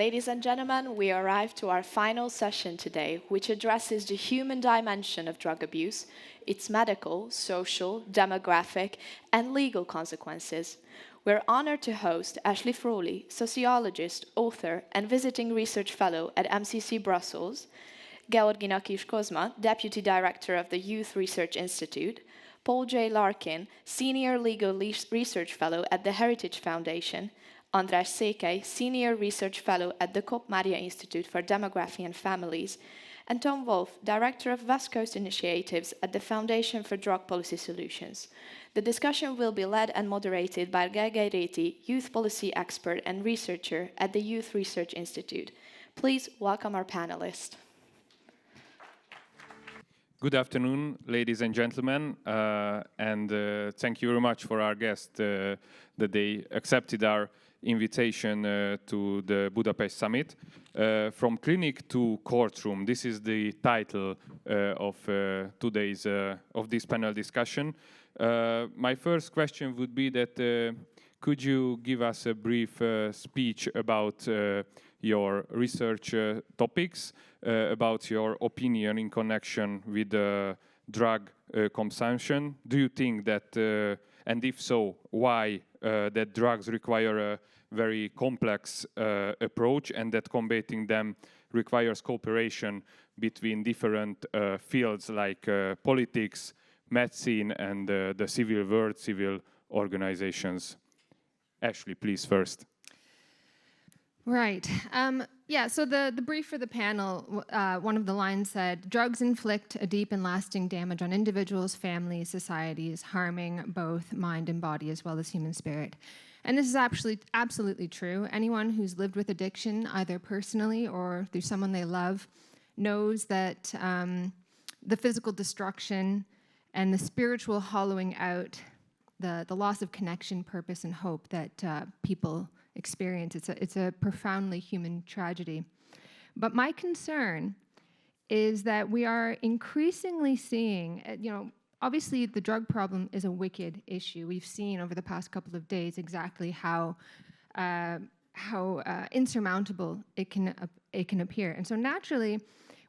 Ladies and gentlemen, we arrive to our final session today, which addresses the human dimension of drug abuse, its medical, social, demographic, and legal consequences. We're honored to host Ashley Frawley, sociologist, author, and visiting research fellow at MCC Brussels, Georgina Kiss-Kozma, deputy director of the Youth Research Institute, Paul J. Larkin, senior legal research fellow at the Heritage Foundation, András Székely, Senior Research Fellow at the Kopp Mária Institute for Demography and Families, and Tom Wolf, Director of West Coast Initiatives at the Foundation for Drug Policy Solutions. The discussion will be led and moderated by Gergely Réti, Youth Policy Expert and Researcher at the Youth Research Institute. Please welcome our panelists. Good afternoon, ladies and gentlemen, and thank you very much for our guests that they accepted our invitation to the Budapest Summit. From Clinic to Courtroom, this is the title of today's of this panel discussion. My first question would be that could you give us a brief speech about your research topics, about your opinion in connection with drug consumption? Do you think that, and if so, why that drugs require a very complex approach and that combating them requires cooperation between different fields like politics, medicine, and the civil world, civil organizations? Ashley, please, first. Right. Yeah, so the brief for the panel, one of the lines said, drugs inflict a deep and lasting damage on individuals, families, societies, harming both mind and body as well as human spirit. And this is absolutely true. Anyone who's lived with addiction, either personally or through someone they love, knows that the physical destruction and the spiritual hollowing out, the loss of connection, purpose, and hope that people experience. It's a profoundly human tragedy. But my concern is that we are increasingly seeing, obviously the drug problem is a wicked issue. We've seen over the past couple of days exactly how insurmountable it can appear. And so naturally,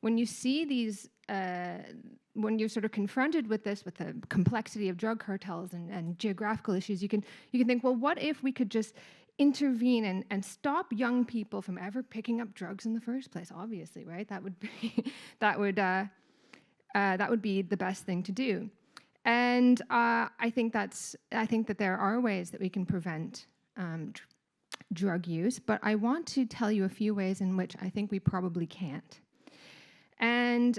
when you see these, when you're sort of confronted with this, with the complexity of drug cartels and geographical issues, you can think, well, what if we could just intervene and stop young people from ever picking up drugs in the first place? Obviously, right? That would be the best thing to do. And I think that there are ways that we can prevent drug use, but I want to tell you a few ways in which I think we probably can't. And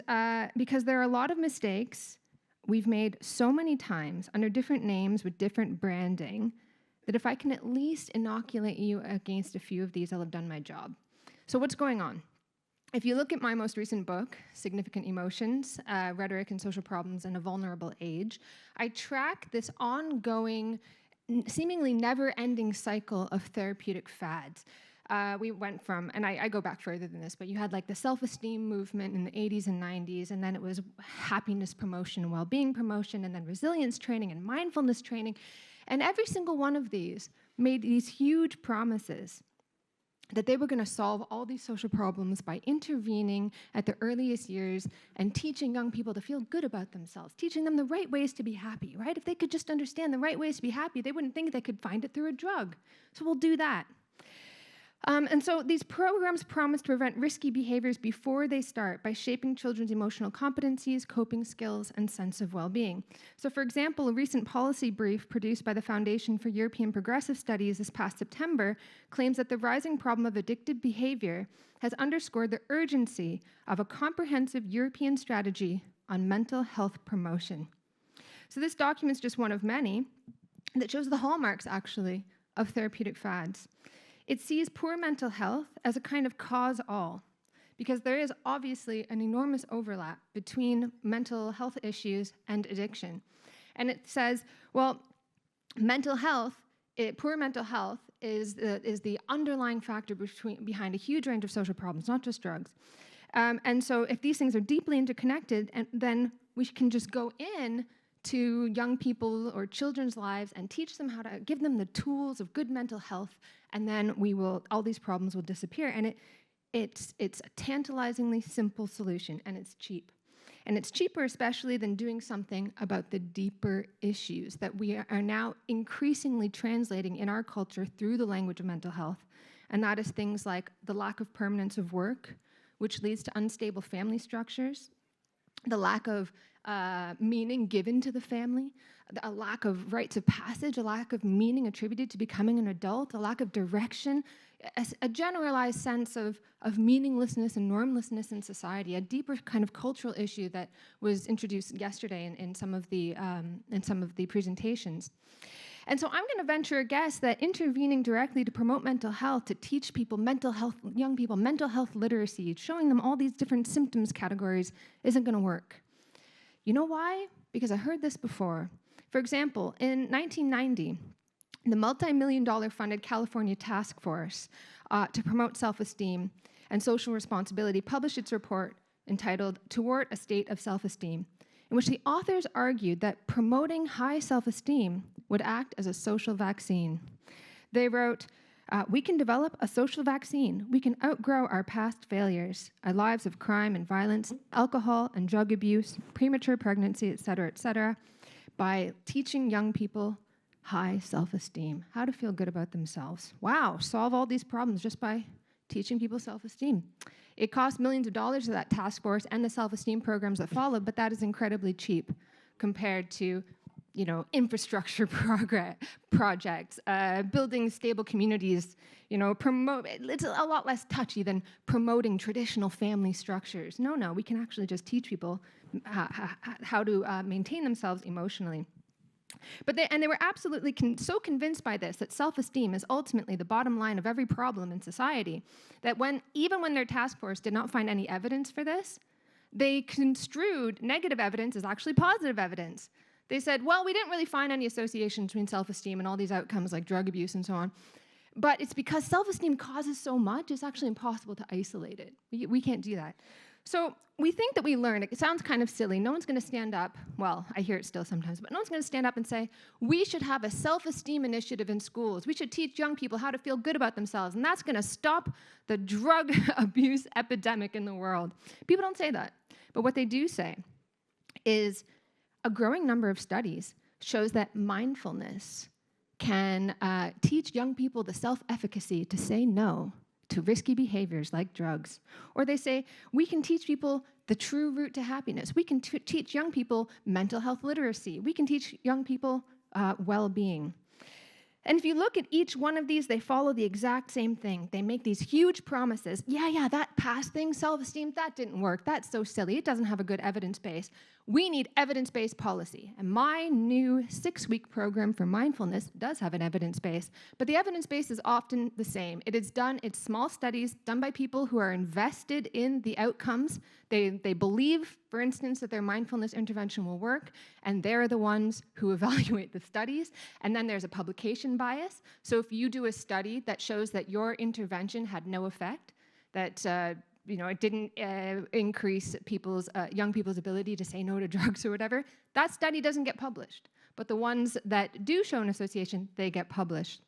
because there are a lot of mistakes we've made so many times under different names with different branding, that if I can at least inoculate you against a few of these, I'll have done my job. So what's going on? If you look at my most recent book, Significant Emotions, Rhetoric and Social Problems in a Vulnerable Age, I track this ongoing, seemingly never-ending cycle of therapeutic fads. We went from, and I go back further than this, but you had like the self-esteem movement in the 80s and 90s, and then it was happiness promotion and well-being promotion, and then resilience training and mindfulness training. And every single one of these made these huge promises that they were going to solve all these social problems by intervening at the earliest years and teaching young people to feel good about themselves, teaching them the right ways to be happy, right? If they could just understand the right ways to be happy, they wouldn't think they could find it through a drug. So we'll do that. And so these programs promise to prevent risky behaviors before they start by shaping children's emotional competencies, coping skills, and sense of well-being. So for example, a recent policy brief produced by the Foundation for European Progressive Studies this past September claims that the rising problem of addictive behavior has underscored the urgency of a comprehensive European strategy on mental health promotion. So this document is just one of many that shows the hallmarks, actually, of therapeutic fads. It sees poor mental health as a kind of cause-all, because there is obviously an enormous overlap between mental health issues and addiction. And it says, well, mental health, poor mental health is the underlying factor behind a huge range of social problems, not just drugs. And so if these things are deeply interconnected, then we can just go in to young people or children's lives and teach them how to give them the tools of good mental health, and then all these problems will disappear. And it's a tantalizingly simple solution, and it's cheap. And it's cheaper especially than doing something about the deeper issues that we are now increasingly translating in our culture through the language of mental health. And that is things like the lack of permanence of work, which leads to unstable family structures, the lack of meaning given to the family, a lack of rites of passage, a lack of meaning attributed to becoming an adult, a lack of direction, a generalized sense of meaninglessness and normlessness in society, a deeper kind of cultural issue that was introduced yesterday in some of the presentations. And so I'm going to venture a guess that intervening directly to promote mental health, to teach people young people mental health literacy, showing them all these different symptoms categories isn't going to work. You know why? Because I heard this before. For example, in 1990, the multi-million-dollar funded California Task Force to promote self-esteem and social responsibility published its report entitled Toward a State of Self-Esteem, in which the authors argued that promoting high self-esteem would act as a social vaccine. They wrote, we can develop a social vaccine. We can outgrow our past failures, our lives of crime and violence, alcohol and drug abuse, premature pregnancy, et cetera, by teaching young people high self-esteem, how to feel good about themselves. Wow, solve all these problems just by teaching people self-esteem. It cost millions of dollars to that task force and the self-esteem programs that followed, but that is incredibly cheap compared to infrastructure projects, building stable communities, it's a lot less touchy than promoting traditional family structures. No, we can actually just teach people how to maintain themselves emotionally. But they were absolutely so convinced by this, that self-esteem is ultimately the bottom line of every problem in society, that even when their task force did not find any evidence for this, they construed negative evidence as actually positive evidence. They said, well, we didn't really find any association between self-esteem and all these outcomes like drug abuse and so on. But it's because self-esteem causes so much, it's actually impossible to isolate it. We can't do that. So we think that we learn. It sounds kind of silly. No one's going to stand up. Well, I hear it still sometimes, but no one's going to stand up and say, we should have a self-esteem initiative in schools. We should teach young people how to feel good about themselves, and that's going to stop the drug abuse epidemic in the world. People don't say that. But what they do say is a growing number of studies shows that mindfulness can teach young people the self-efficacy to say no to risky behaviors like drugs. Or they say, we can teach people the true route to happiness. We can teach young people mental health literacy. We can teach young people well-being. And if you look at each one of these, they follow the exact same thing. They make these huge promises. Yeah, that past thing, self-esteem, that didn't work. That's so silly. It doesn't have a good evidence base. We need evidence-based policy. And my new 6-week program for mindfulness does have an evidence base. But the evidence base is often the same. It's small studies done by people who are invested in the outcomes. They believe, for instance, that their mindfulness intervention will work, and they're the ones who evaluate the studies. And then there's a publication bias. So if you do a study that shows that your intervention had no effect, that it didn't increase young people's ability to say no to drugs or whatever, that study doesn't get published. But the ones that do show an association, they get published.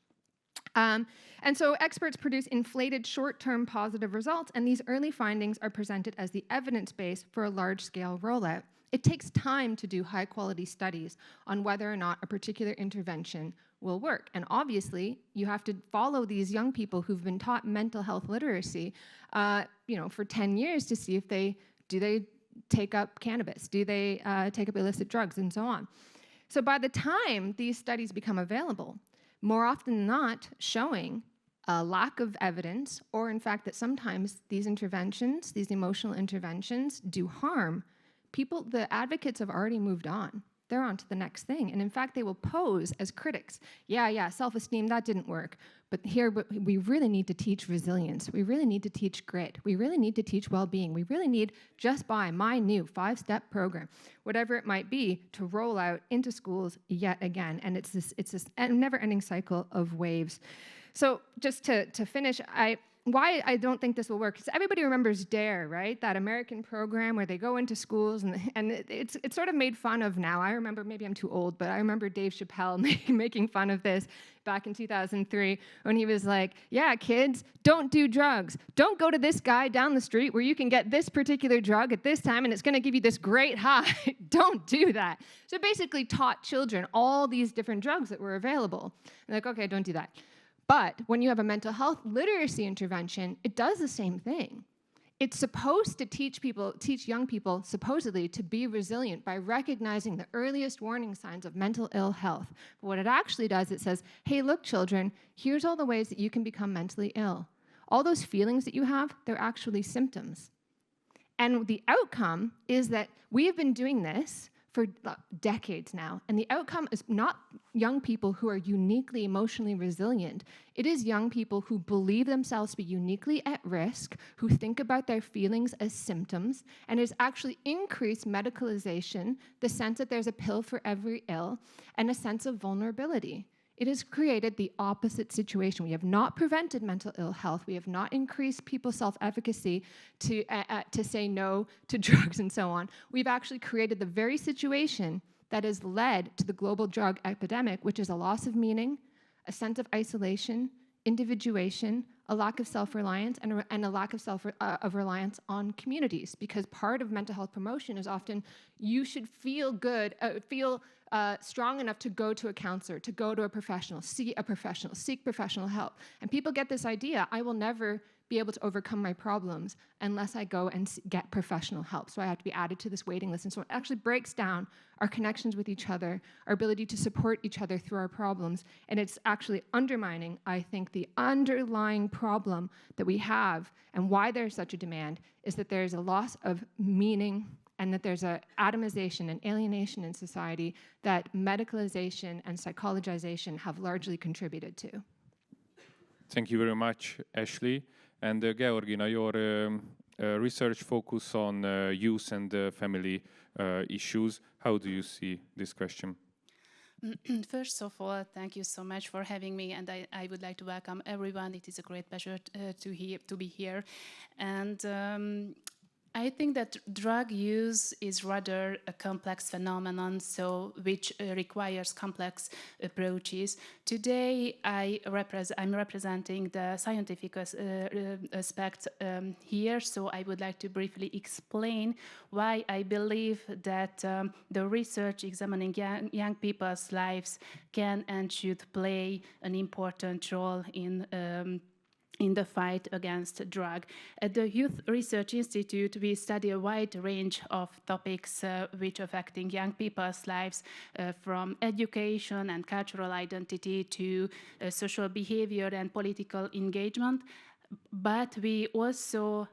And so experts produce inflated short-term positive results, and these early findings are presented as the evidence base for a large-scale rollout. It takes time to do high-quality studies on whether or not a particular intervention will work. And obviously, you have to follow these young people who've been taught mental health literacy, for 10 years to see if they take up cannabis, do they take up illicit drugs, and so on. So by the time these studies become available, more often than not showing a lack of evidence, or in fact that sometimes these interventions, these emotional interventions, do harm, the advocates have already moved on. They're on to the next thing. And in fact, they will pose as critics. Yeah, self-esteem, that didn't work. But we really need to teach resilience. We really need to teach grit. We really need to teach well-being. We really need, just by my new 5-step program, whatever it might be, to roll out into schools yet again. And it's this never-ending cycle of waves. So just to finish, why I don't think this will work is everybody remembers DARE, right? That American program where they go into schools and it's sort of made fun of now. I remember, maybe I'm too old, but I remember Dave Chappelle making fun of this back in 2003 when he was like, yeah, kids, don't do drugs. Don't go to this guy down the street where you can get this particular drug at this time and it's going to give you this great high. Don't do that. So basically taught children all these different drugs that were available. And like, okay, don't do that. But when you have a mental health literacy intervention, it does the same thing. It's supposed to teach young people, supposedly, to be resilient by recognizing the earliest warning signs of mental ill health. But what it actually does, it says, hey, look, children, here's all the ways that you can become mentally ill. All those feelings that you have, they're actually symptoms. And the outcome is that we have been doing this for decades now. And the outcome is not young people who are uniquely emotionally resilient. It is young people who believe themselves to be uniquely at risk, who think about their feelings as symptoms, and has actually increased medicalization, the sense that there's a pill for every ill, and a sense of vulnerability. It has created the opposite situation. We have not prevented mental ill health. We have not increased people's self-efficacy to say no to drugs and so on. We've actually created the very situation that has led to the global drug epidemic, which is a loss of meaning, a sense of isolation, individuation, a lack of self-reliance, and a lack of reliance on communities. Because part of mental health promotion is often you should feel good, strong enough to go to a counselor, to go to a professional, seek professional help. And people get this idea, I will never be able to overcome my problems unless I go and get professional help. So I have to be added to this waiting list. And so it actually breaks down our connections with each other, our ability to support each other through our problems. And it's actually undermining, I think, the underlying problem that we have and why there's such a demand is that there's a loss of meaning and that there's an atomization and alienation in society that medicalization and psychologization have largely contributed to. Thank you very much, Ashley. And Georgina, your research focus on youth and family issues. How do you see this question? First of all, thank you so much for having me, and I would like to welcome everyone. It is a great pleasure to be here. And I think that drug use is rather a complex phenomenon, which requires complex approaches. Today, I'm representing the scientific aspect here, so I would like to briefly explain why I believe that the research examining young people's lives can and should play an important role in the fight against drug. At the Youth Research Institute, we study a wide range of topics which affecting young people's lives, from education and cultural identity to social behavior and political engagement. But we also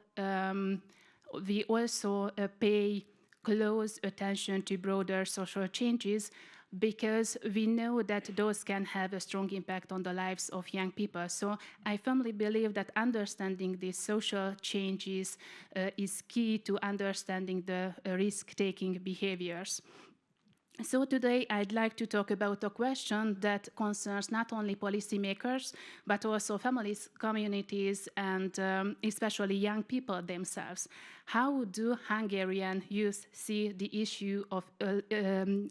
pay close attention to broader social changes, because we know that those can have a strong impact on the lives of young people. So I firmly believe that understanding these social changes is key to understanding the risk-taking behaviors. So today I'd like to talk about a question that concerns not only policymakers, but also families, communities, and especially young people themselves. How do Hungarian youth see the issue of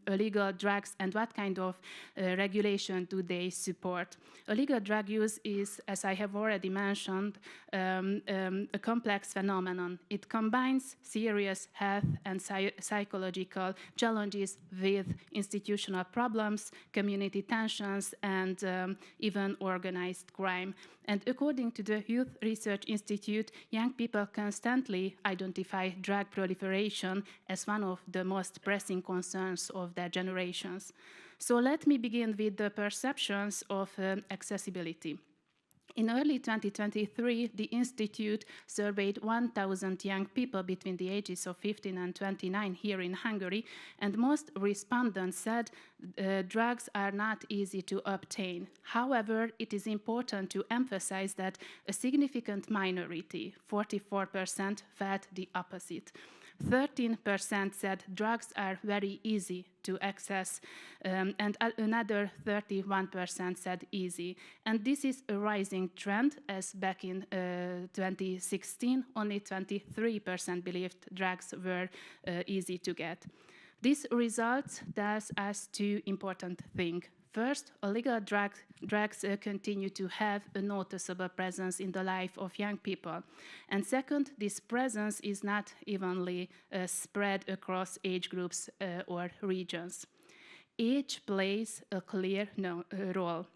illegal drugs, and what kind of regulation do they support? Illegal drug use is, as I have already mentioned, a complex phenomenon. It combines serious health and psychological challenges with institutional problems, community tensions, and even organized crime. And according to the Youth Research Institute, young people constantly identify drug proliferation as one of the most pressing concerns of their generations. So let me begin with the perceptions of accessibility. In early 2023, the Institute surveyed 1,000 young people between the ages of 15 and 29 here in Hungary, and most respondents said drugs are not easy to obtain. However, it is important to emphasize that a significant minority, 44%, felt the opposite. 13% said drugs are very easy to access, and another 31% said easy. And this is a rising trend, as back in 2016, only 23% believed drugs were easy to get. This result tells us two important things. First, illegal drugs continue to have a noticeable presence in the life of young people. And second, this presence is not evenly spread across age groups or regions. Age plays a clear role.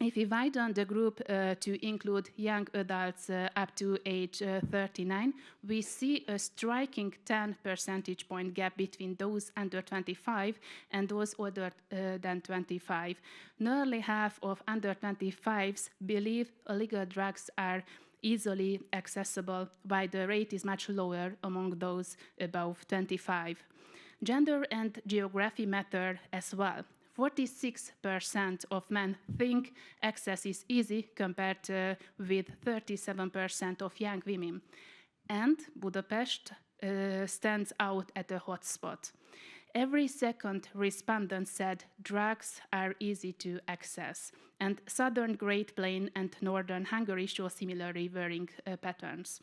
If we widen the group to include young adults up to age 39, we see a striking 10 percentage point gap between those under 25 and those older than 25. Nearly half of under 25s believe illegal drugs are easily accessible, while the rate is much lower among those above 25. Gender and geography matter as well. 46% of men think access is easy compared with 37% of young women. And Budapest stands out at a hotspot. Every second respondent said drugs are easy to access, and southern Great Plain and northern Hungary show similarly varying patterns.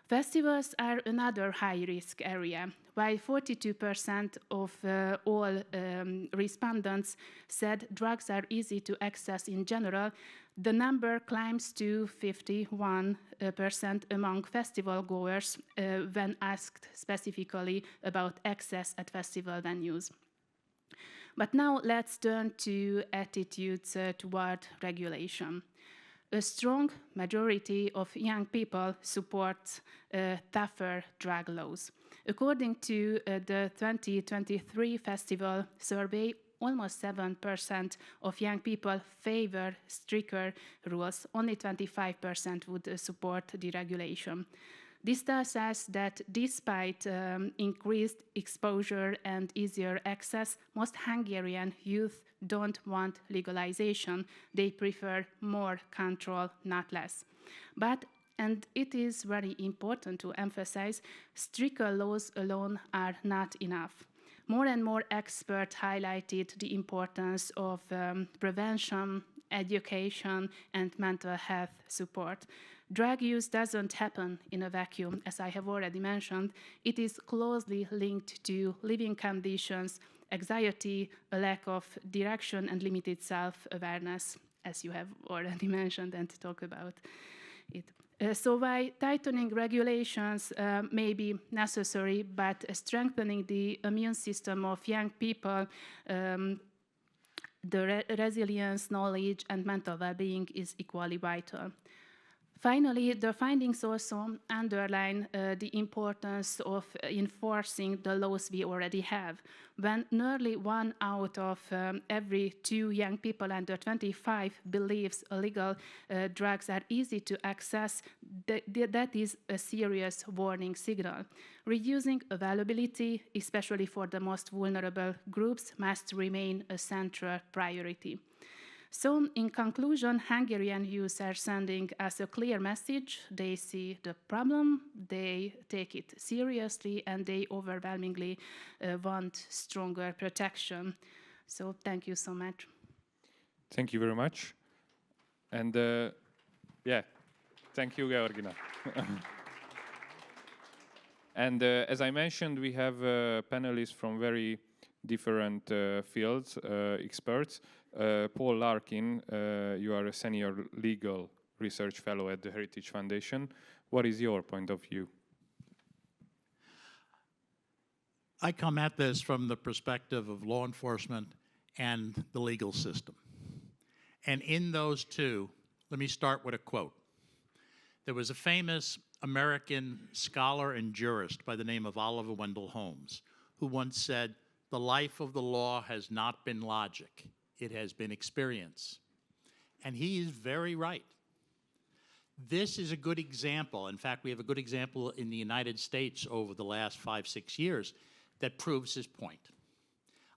Festivals are another high-risk area. While 42% of all respondents said drugs are easy to access in general, the number climbs to 51% among festival goers when asked specifically about access at festival venues. But now let's turn to attitudes toward regulation. A strong majority of young people support tougher drug laws. According to the 2023 festival survey, almost 7% of young people favor stricter rules. Only 25% would support deregulation. This tells us that despite increased exposure and easier access, most Hungarian youth don't want legalization. They prefer more control, not less. But, and it is very important to emphasize, stricter laws alone are not enough. More and more experts highlighted the importance of prevention, education, and mental health support. Drug use doesn't happen in a vacuum, as I have already mentioned. It is closely linked to living conditions, anxiety, a lack of direction, and limited self-awareness, as you have already mentioned and talked about it. So while tightening regulations may be necessary, but strengthening the immune system of young people, the resilience, knowledge, and mental well-being is equally vital. Finally, the findings also underline the importance of enforcing the laws we already have. When nearly 1 out of every 2 young people under 25 believes illegal drugs are easy to access, that is a serious warning signal. Reducing availability, especially for the most vulnerable groups, must remain a central priority. So, in conclusion, Hungarian youth are sending us a clear message. They see the problem, they take it seriously, and they overwhelmingly want stronger protection. So, thank you so much. Thank you very much. And thank you, Georgina. And as I mentioned, we have panelists from very different fields, experts. Paul Larkin, you are a senior legal research fellow at the Heritage Foundation. What is your point of view? I come at this from the perspective of law enforcement and the legal system. And in those two, let me start with a quote. There was a famous American scholar and jurist by the name of Oliver Wendell Holmes, who once said, "The life of the law has not been logic. It has been experience." And he is very right. This is a good example. In fact, we have a good example in the United States over the last 5-6 years that proves his point.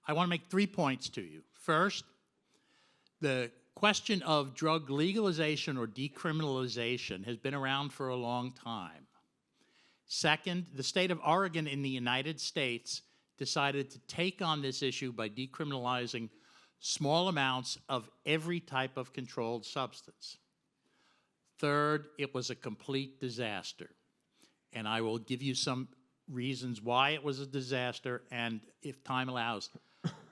I want to make 3 points to you. First, the question of drug legalization or decriminalization has been around for a long time. Second, the state of Oregon in the United States decided to take on this issue by decriminalizing small amounts of every type of controlled substance. Third, it was a complete disaster. And I will give you some reasons why it was a disaster, and if time allows,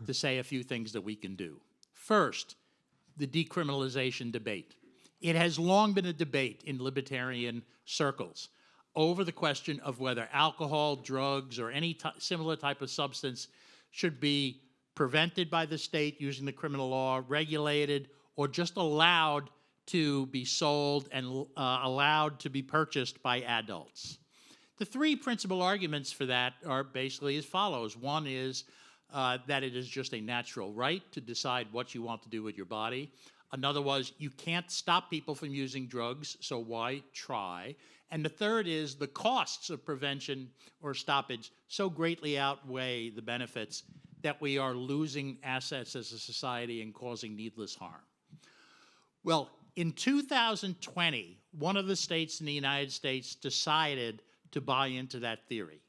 to say a few things that we can do. First, the decriminalization debate. It has long been a debate in libertarian circles over the question of whether alcohol, drugs, or any similar type of substance should be prevented by the state using the criminal law, regulated, or just allowed to be sold and allowed to be purchased by adults. The three principal arguments for that are basically as follows. One is that it is just a natural right to decide what you want to do with your body. Another was you can't stop people from using drugs, so why try? And the third is the costs of prevention or stoppage so greatly outweigh the benefits that we are losing assets as a society and causing needless harm. Well, in 2020, one of the states in the United States decided to buy into that theory.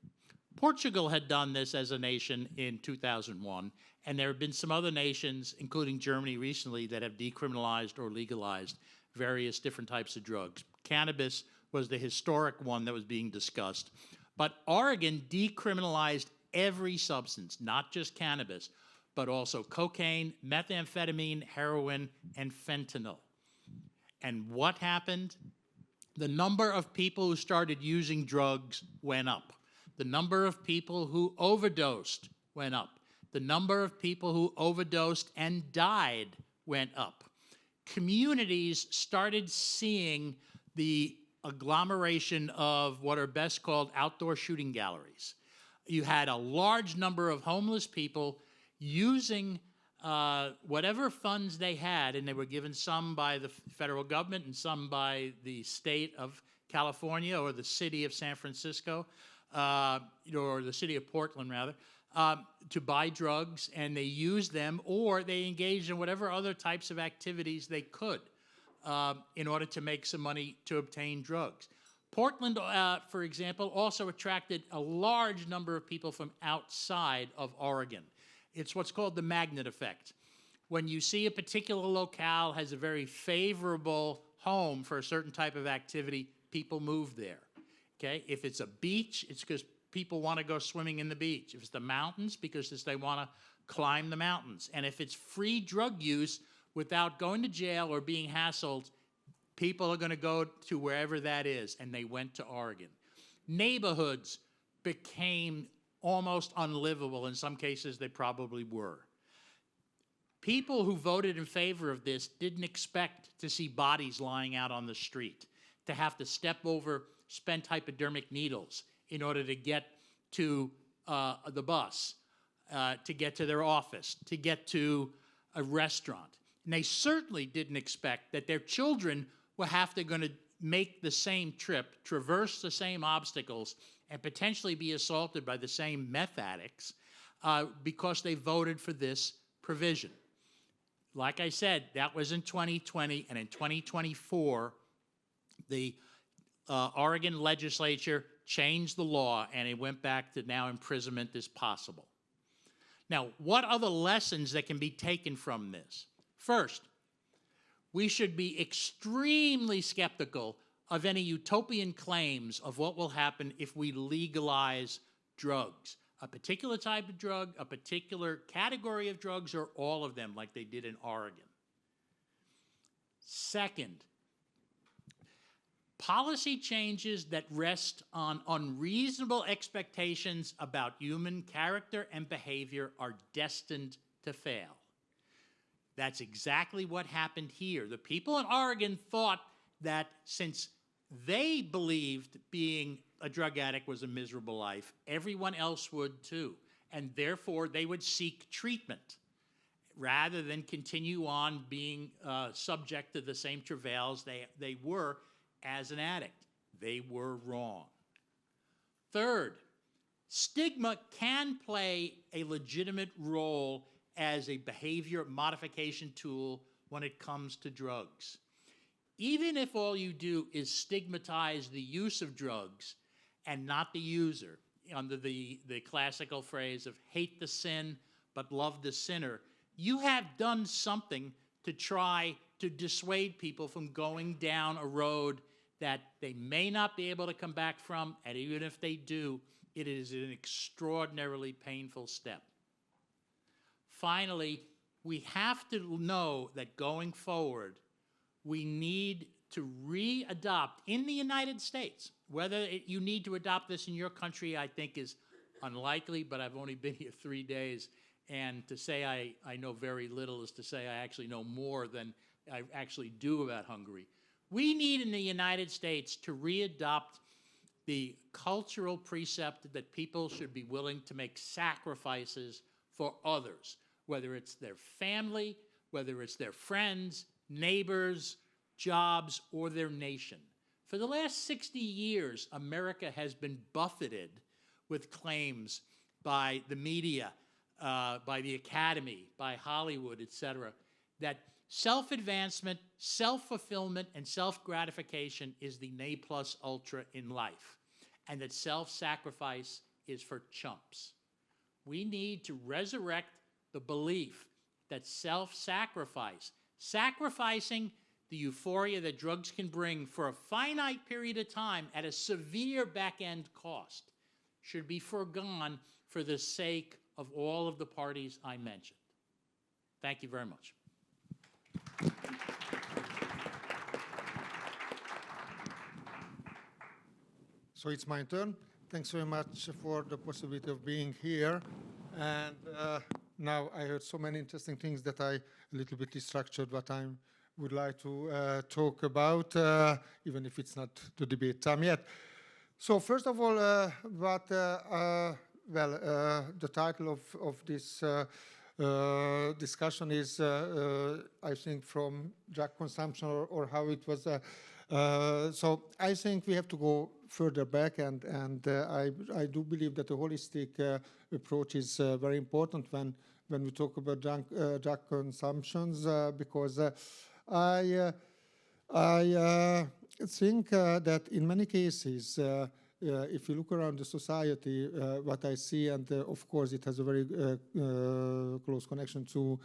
Portugal had done this as a nation in 2001, and there have been some other nations, including Germany recently, that have decriminalized or legalized various different types of drugs. Cannabis was the historic one that was being discussed. But Oregon decriminalized every substance, not just cannabis, but also cocaine, methamphetamine, heroin, and fentanyl. And what happened? The number of people who started using drugs went up. The number of people who overdosed went up. The number of people who overdosed and died went up. Communities started seeing the agglomeration of what are best called outdoor shooting galleries. You had a large number of homeless people using whatever funds they had, and they were given some by the federal government and some by the state of California or the city of San Francisco, or the city of Portland, rather, to buy drugs, and they used them, or they engaged in whatever other types of activities they could in order to make some money to obtain drugs. Portland, for example, also attracted a large number of people from outside of Oregon. It's what's called the magnet effect. When you see a particular locale has a very favorable home for a certain type of activity, people move there. Okay? If it's a beach, it's because people want to go swimming in the beach. If it's the mountains, because they want to climb the mountains. And if it's free drug use without going to jail or being hassled, people are going to go to wherever that is, and they went to Oregon. Neighborhoods became almost unlivable. In some cases, they probably were. People who voted in favor of this didn't expect to see bodies lying out on the street, to have to step over spent hypodermic needles in order to get to the bus, to get to their office, to get to a restaurant. And they certainly didn't expect that their children were going to make the same trip, traverse the same obstacles, and potentially be assaulted by the same meth addicts because they voted for this provision. Like I said, that was in 2020, and in 2024, the Oregon legislature changed the law, and it went back to now imprisonment is possible. Now, what are the lessons that can be taken from this? First, we should be extremely skeptical of any utopian claims of what will happen if we legalize drugs. A particular type of drug, a particular category of drugs, or all of them like they did in Oregon. Second, policy changes that rest on unreasonable expectations about human character and behavior are destined to fail. That's exactly what happened here. The people in Oregon thought that since they believed being a drug addict was a miserable life, everyone else would too. And therefore, they would seek treatment rather than continue on being subject to the same travails they were as an addict. They were wrong. Third, stigma can play a legitimate role as a behavior modification tool when it comes to drugs. Even if all you do is stigmatize the use of drugs and not the user, under the classical phrase of hate the sin but love the sinner, you have done something to try to dissuade people from going down a road that they may not be able to come back from, and even if they do, it is an extraordinarily painful step. Finally, we have to know that going forward, we need to re-adopt in the United States. Whether you need to adopt this in your country, I think, is unlikely, but I've only been here 3 days, and to say I know very little is to say I actually know more than I actually do about Hungary. We need in the United States to re-adopt the cultural precept that people should be willing to make sacrifices for others, whether it's their family, whether it's their friends, neighbors, jobs, or their nation. For the last 60 years, America has been buffeted with claims by the media, by the academy, by Hollywood, etc., that self-advancement, self-fulfillment, and self-gratification is the ne plus ultra in life, and that self-sacrifice is for chumps. We need to resurrect the belief that self-sacrifice, sacrificing the euphoria that drugs can bring for a finite period of time at a severe back-end cost, should be foregone for the sake of all of the parties I mentioned. Thank you very much. So it's my turn. Thanks very much for the possibility of being here. And now I heard so many interesting things that I a little bit restructured what I would like to talk about, even if it's not the debate time yet. So first of all, the title of this discussion is, I think, from drug consumption or how it was. So I think we have to go further back, and I do believe that a holistic approach is very important when we talk about drug consumptions, because I think that in many cases, if you look around the society, what I see, and of course it has a very close connection to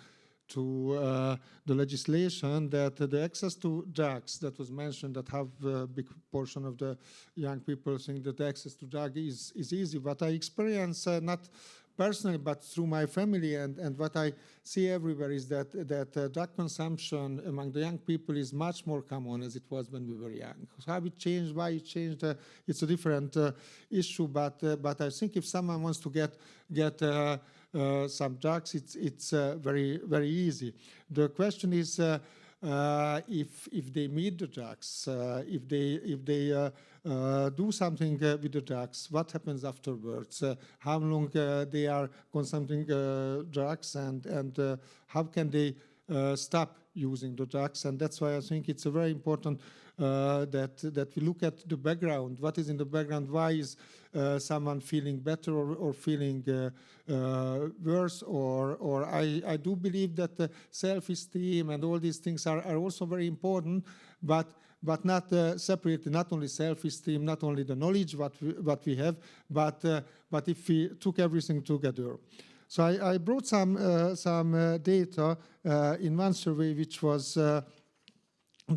the legislation, that the access to drugs that was mentioned, that have a big portion of the young people think that the access to drug is easy. What I experience, not personally, but through my family, and what I see everywhere is that drug consumption among the young people is much more common as it was when we were young. How it changed, why it changed, it's a different issue. But I think if someone wants to get some drugs, it's very, very easy. The question is if they meet the drugs, if they do something with the drugs, what happens afterwards? How long they are consuming drugs, and how can they stop using the drugs? And that's why I think it's a very important that we look at the background. What is in the background? Why is someone feeling better or feeling worse? Or I do believe that self-esteem and all these things are also very important, but not separately. Not only self-esteem, not only the knowledge what we have, but if we took everything together. So I brought some data in one survey, which was the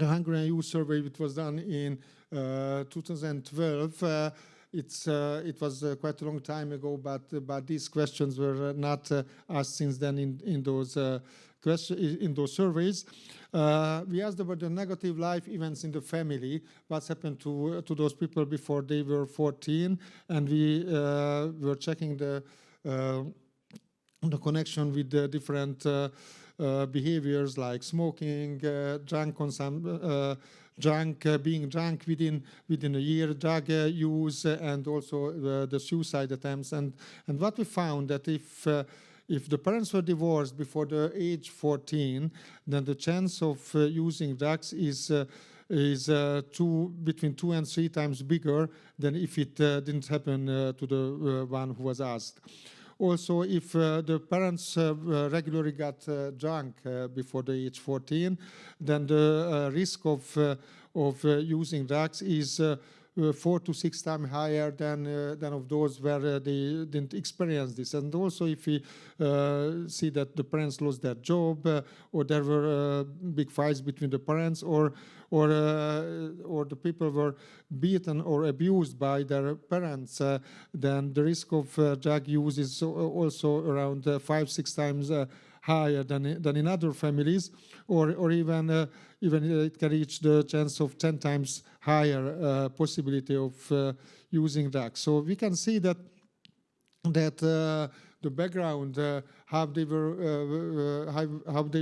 Hungarian Youth Survey, which was done in 2012. It was quite a long time ago, but these questions were not asked since then in those surveys. We asked about the negative life events in the family, what's happened to those people before they were 14, and we were checking the connection with the different behaviors like smoking, being drunk within a year, drug use, and also the suicide attempts. And what we found that if the parents were divorced before the age 14, then the chance of using drugs is between 2 and 3 times bigger than if it didn't happen to the one who was asked. Also, if the parents regularly got drunk before the age 14, then the risk of using drugs is 4 to 6 times higher than of those where they didn't experience this. And also if we see that the parents lost their job, or there were big fights between the parents, or the people were beaten or abused by their parents, then the risk of drug use is also around 5-6 times higher than in other families, or even it can reach the chance of 10 times higher possibility of using drugs. So we can see that the background, how they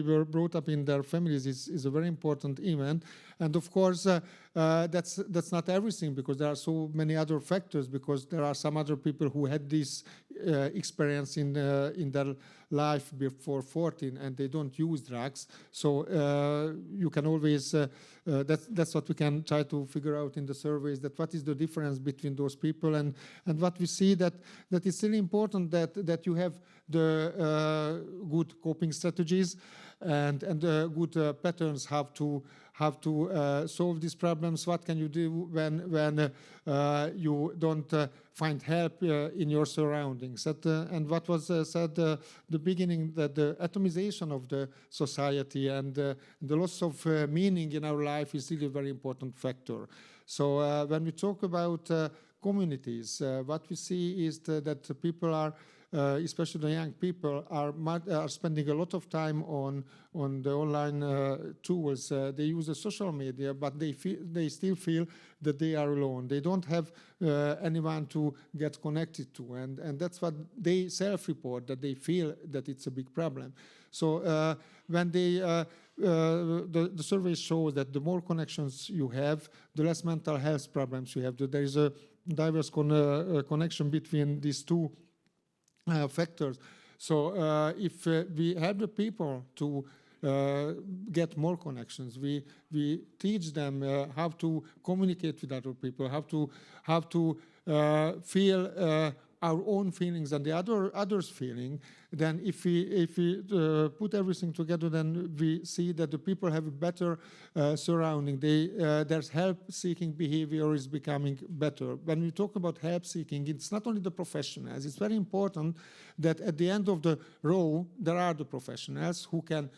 were brought up in their families is a very important event. And of course, that's not everything, because there are so many other factors, because there are some other people who had this experience in their life before 14 and they don't use drugs. So you can always, that's what we can try to figure out in the surveys, that what is the difference between those people, and what we see that it's really important that you have the good coping strategies and good patterns how to solve these problems. What can you do when you don't find help in your surroundings? And what was said at the beginning, that the atomization of the society and the loss of meaning in our life is really a very important factor. So when we talk about communities, what we see is that people are, especially the young people, are spending a lot of time on the online tools. They use the social media, but they still feel that they are alone. They don't have anyone to get connected to, and that's what they self-report, that they feel that it's a big problem. So when the surveys show that the more connections you have, the less mental health problems you have. There is a diverse connection between these two factors. So if we help the people to get more connections, we teach them how to communicate with other people, how to feel our own feelings and the others' feeling. Then if we put everything together, then we see that the people have a better surrounding. Their help-seeking behavior is becoming better. When we talk about help-seeking, it's not only the professionals. It's very important that at the end of the row, there are the professionals who can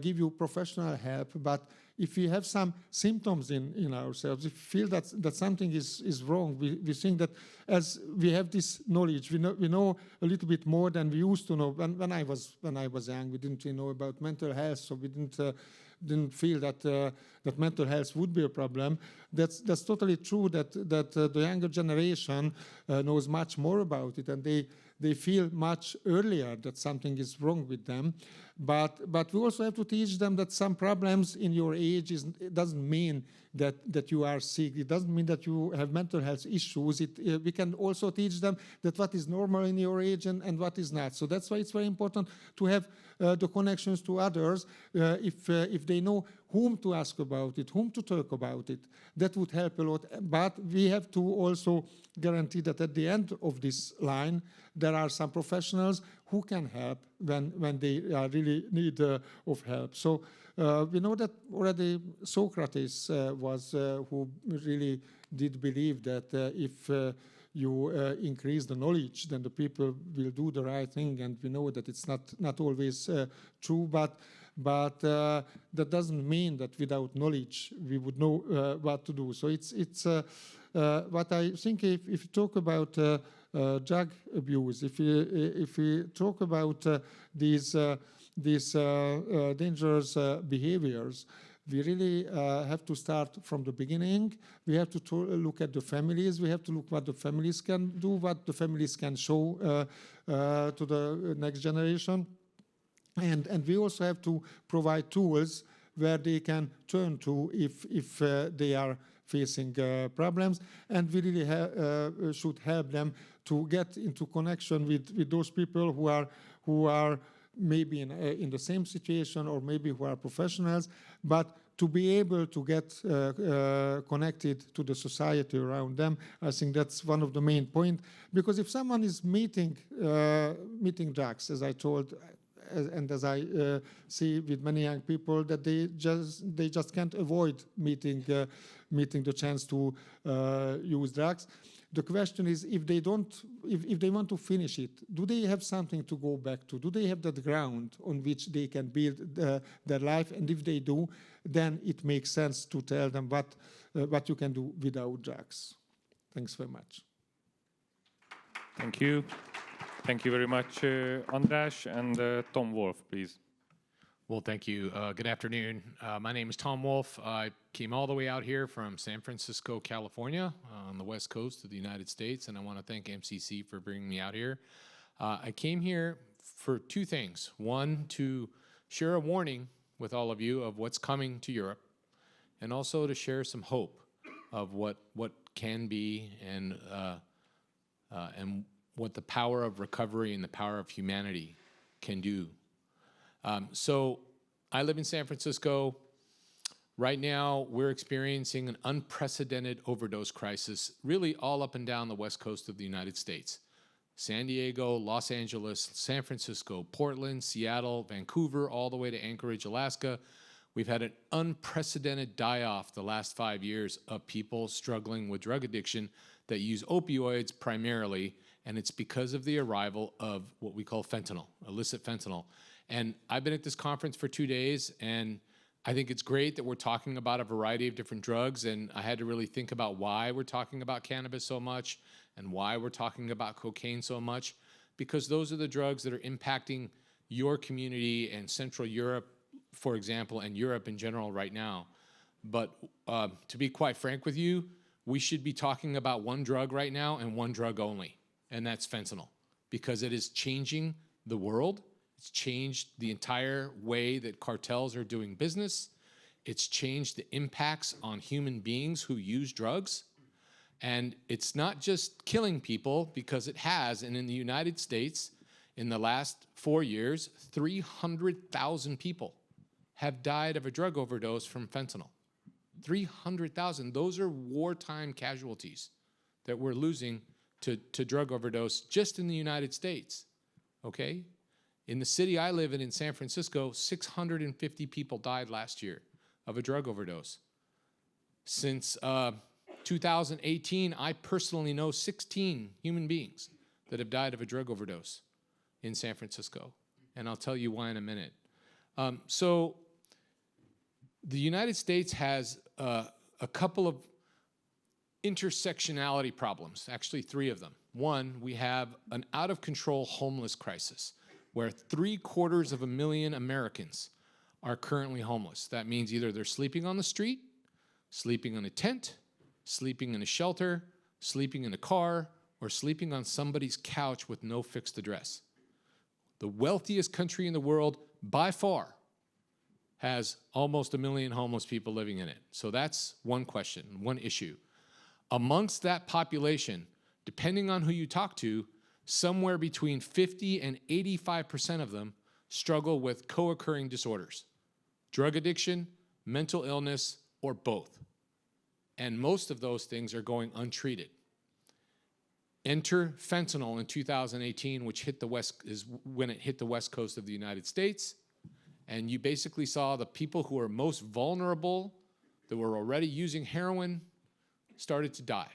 give you professional help. But if we have some symptoms in ourselves, if we feel that something is wrong, we think that as we have this knowledge, we know a little bit more than we used to know. When I was young, we didn't really know about mental health, so we didn't feel that mental health would be a problem. That's totally true. That the younger generation knows much more about it, and they feel much earlier that something is wrong with them. But we also have to teach them that some problems in your age it doesn't mean that you are sick. It doesn't mean that you have mental health issues. We can also teach them that what is normal in your age and what is not. So that's why it's very important to have the connections to others. If they know whom to ask about it, whom to talk about it, that would help a lot. But we have to also guarantee that at the end of this line, there are some professionals who can help when they really need of help. So we know that already Socrates was who really did believe that if you increase the knowledge, then the people will do the right thing. And we know that it's not always true, but that doesn't mean that without knowledge we would know what to do. So it's what I think if you talk about drug abuse, if we talk about these dangerous behaviors, we really have to start from the beginning. We have to look at the families. We have to look what the families can do, what the families can show to the next generation. And we also have to provide tools where they can turn to if they are facing problems. And we really should help them to get into connection with those people who are maybe in the same situation, or maybe who are professionals, but to be able to get connected to the society around them. I think that's one of the main points. Because if someone is meeting drugs, as I told, and as I see with many young people, that they just can't avoid meeting the chance to use drugs. The question is, if they want to finish it, do they have something to go back to? Do they have that ground on which they can build their life? And if they do, then it makes sense to tell them what you can do without drugs. Thanks very much. Thank you. Thank you very much, András. And Tom Wolf, please. Well, thank you. Good afternoon. My name is Tom Wolf. I came all the way out here from San Francisco, California, on the west coast of the United States, and I want to thank MCC for bringing me out here. I came here for two things. One, to share a warning with all of you of what's coming to Europe, and also to share some hope of what can be and what the power of recovery and the power of humanity can do. So I live in San Francisco. Right now, we're experiencing an unprecedented overdose crisis, really all up and down the west coast of the United States. San Diego, Los Angeles, San Francisco, Portland, Seattle, Vancouver, all the way to Anchorage, Alaska. We've had an unprecedented die-off the last 5 years of people struggling with drug addiction that use opioids primarily, and it's because of the arrival of what we call fentanyl, illicit fentanyl. And I've been at this conference for 2 days, and I think it's great that we're talking about a variety of different drugs, and I had to really think about why we're talking about cannabis so much and why we're talking about cocaine so much, because those are the drugs that are impacting your community and Central Europe, for example, and Europe in general right now. But to be quite frank with you, we should be talking about one drug right now and one drug only, and that's fentanyl, because it is changing the world. It's changed the entire way that cartels are doing business. It's changed the impacts on human beings who use drugs. And it's not just killing people, because it has. And in the United States, in the last 4 years, 300,000 people have died of a drug overdose from fentanyl. 300,000. Those are wartime casualties that we're losing to drug overdose just in the United States, okay? In the city I live in San Francisco, 650 people died last year of a drug overdose. Since 2018, I personally know 16 human beings that have died of a drug overdose in San Francisco, and I'll tell you why in a minute. So the United States has a couple of intersectionality problems, actually 3 of them. One, we have an out-of-control homeless crisis, where 750,000 Americans are currently homeless. That means either they're sleeping on the street, sleeping in a tent, sleeping in a shelter, sleeping in a car, or sleeping on somebody's couch with no fixed address. The wealthiest country in the world, by far, has almost 1 million homeless people living in it. So that's one question, one issue. Amongst that population, depending on who you talk to, somewhere between 50 and 85% of them struggle with co-occurring disorders, drug addiction, mental illness, or both. And most of those things are going untreated. Enter fentanyl in 2018, which hit the west, is when it hit the west coast of the United States. And you basically saw the people who are most vulnerable, that were already using heroin, started to die.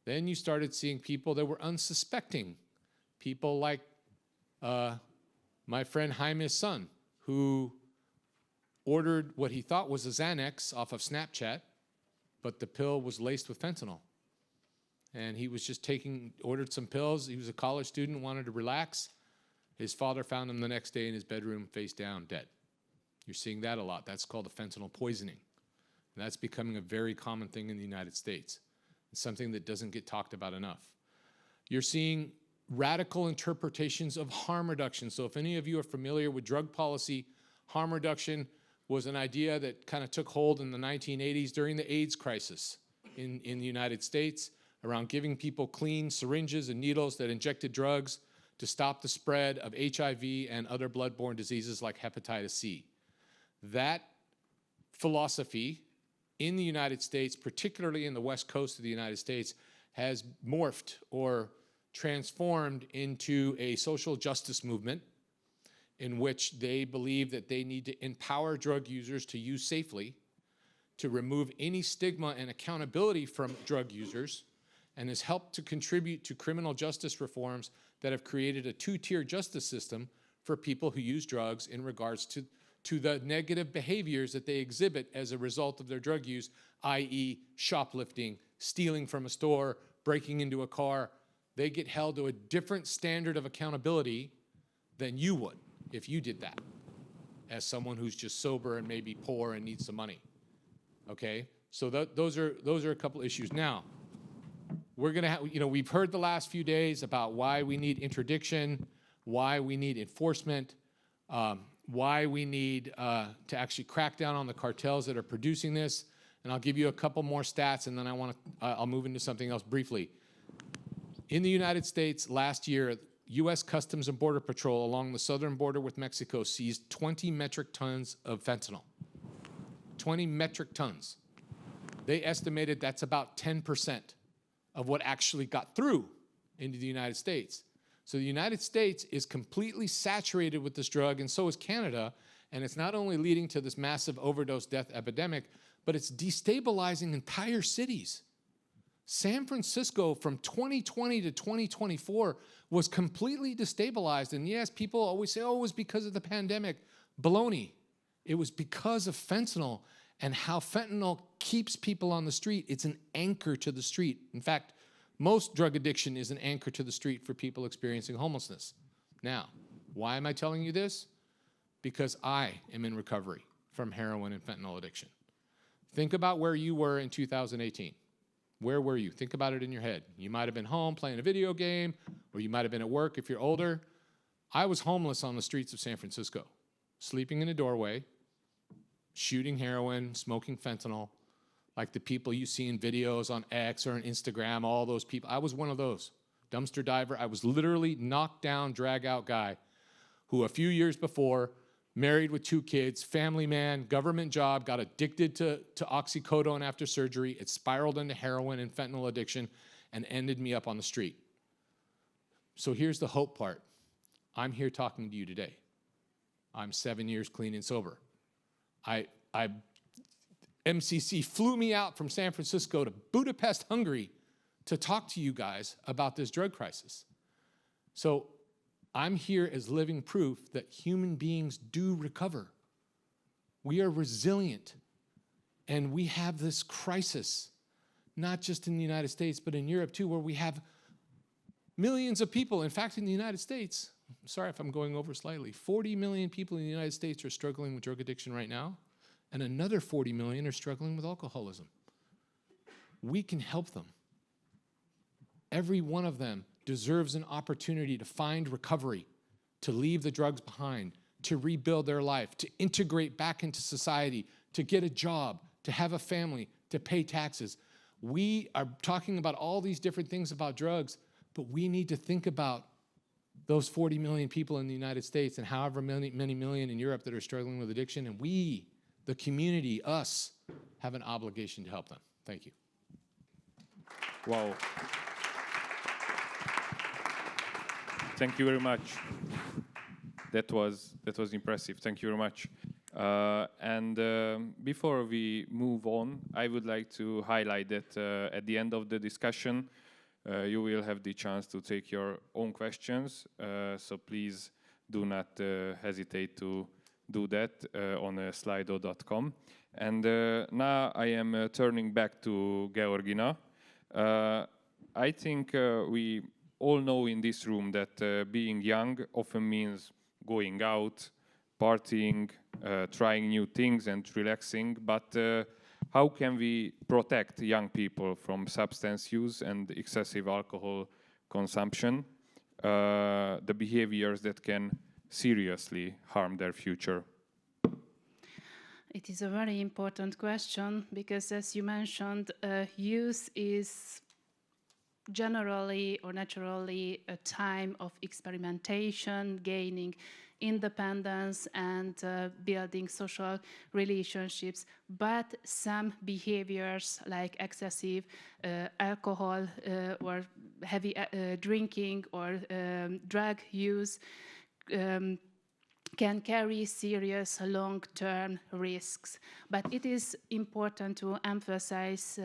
Then you started seeing people that were unsuspecting. People like my friend Jaime's son, who ordered what he thought was a Xanax off of Snapchat, but the pill was laced with fentanyl. And he was just ordered some pills. He was a college student, wanted to relax. His father found him the next day in his bedroom, face down, dead. You're seeing that a lot. That's called a fentanyl poisoning. And that's becoming a very common thing in the United States. It's something that doesn't get talked about enough. You're seeing radical interpretations of harm reduction. So if any of you are familiar with drug policy, harm reduction was an idea that kind of took hold in the 1980s during the AIDS crisis in the United States, around giving people clean syringes and needles that injected drugs to stop the spread of HIV and other bloodborne diseases like hepatitis C. That philosophy in the United States, particularly in the west coast of the United States, has morphed or transformed into a social justice movement. in which they believe that they need to empower drug users to use safely, to remove any stigma and accountability from drug users, and has helped to contribute to criminal justice reforms that have created a two-tier justice system for people who use drugs in regards to the negative behaviors that they exhibit as a result of their drug use, i.e. shoplifting, stealing from a store, breaking into a car. They get held to a different standard of accountability than you would if you did that as someone who's just sober and maybe poor and needs some money. Okay, so those are a couple issues. Now, we're gonna have, we've heard the last few days about why we need interdiction, why we need enforcement, why we need to actually crack down on the cartels that are producing this. And I'll give you a couple more stats, and then I'll move into something else briefly. In the United States last year, U.S. Customs and Border Patrol along the southern border with Mexico seized 20 metric tons of fentanyl. 20 metric tons. They estimated that's about 10% of what actually got through into the United States. So the United States is completely saturated with this drug, and so is Canada, and it's not only leading to this massive overdose death epidemic, but it's destabilizing entire cities. San Francisco from 2020 to 2024 was completely destabilized. And yes, people always say, oh, it was because of the pandemic. Baloney. It was because of fentanyl and how fentanyl keeps people on the street. It's an anchor to the street. In fact, most drug addiction is an anchor to the street for people experiencing homelessness. Now, why am I telling you this? Because I am in recovery from heroin and fentanyl addiction. Think about where you were in 2018. Where were you? Think about it in your head. You might have been home playing a video game, or you might have been at work if you're older. I was homeless on the streets of San Francisco, sleeping in a doorway, shooting heroin, smoking fentanyl, like the people you see in videos on X or on Instagram, all those people. I was one of those. Dumpster diver. I was literally knocked down, drag out guy who a few years before, married with 2 kids, family man, government job, got addicted to oxycodone after surgery. It spiraled into heroin and fentanyl addiction and ended me up on the street. So here's the hope part. I'm here talking to you today. I'm 7 years clean and sober. MCC flew me out from San Francisco to Budapest, Hungary to talk to you guys about this drug crisis. So I'm here as living proof that human beings do recover. We are resilient, and we have this crisis, not just in the United States, but in Europe too, where we have millions of people. In fact, in the United States, sorry if I'm going over slightly, 40 million people in the United States are struggling with drug addiction right now, and another 40 million are struggling with alcoholism. We can help them. Every one of them deserves an opportunity to find recovery, to leave the drugs behind, to rebuild their life, to integrate back into society, to get a job, to have a family, to pay taxes. We are talking about all these different things about drugs, but we need to think about those 40 million people in the United States and however many million in Europe that are struggling with addiction, and we, the community, us, have an obligation to help them. Thank you. Wow. Thank you very much. That was impressive. Thank you very much. Before we move on, I would like to highlight that at the end of the discussion, you will have the chance to take your own questions. So please do not hesitate to do that on slido.com. And now I am turning back to Georgina. I think we all know in this room that being young often means going out, partying, trying new things and relaxing, but how can we protect young people from substance use and excessive alcohol consumption, the behaviors that can seriously harm their future? It is a very important question because, as you mentioned, youth is generally or naturally a time of experimentation, gaining independence and building social relationships, but some behaviors like excessive alcohol or heavy drinking or drug use can carry serious long-term risks. But it is important to emphasize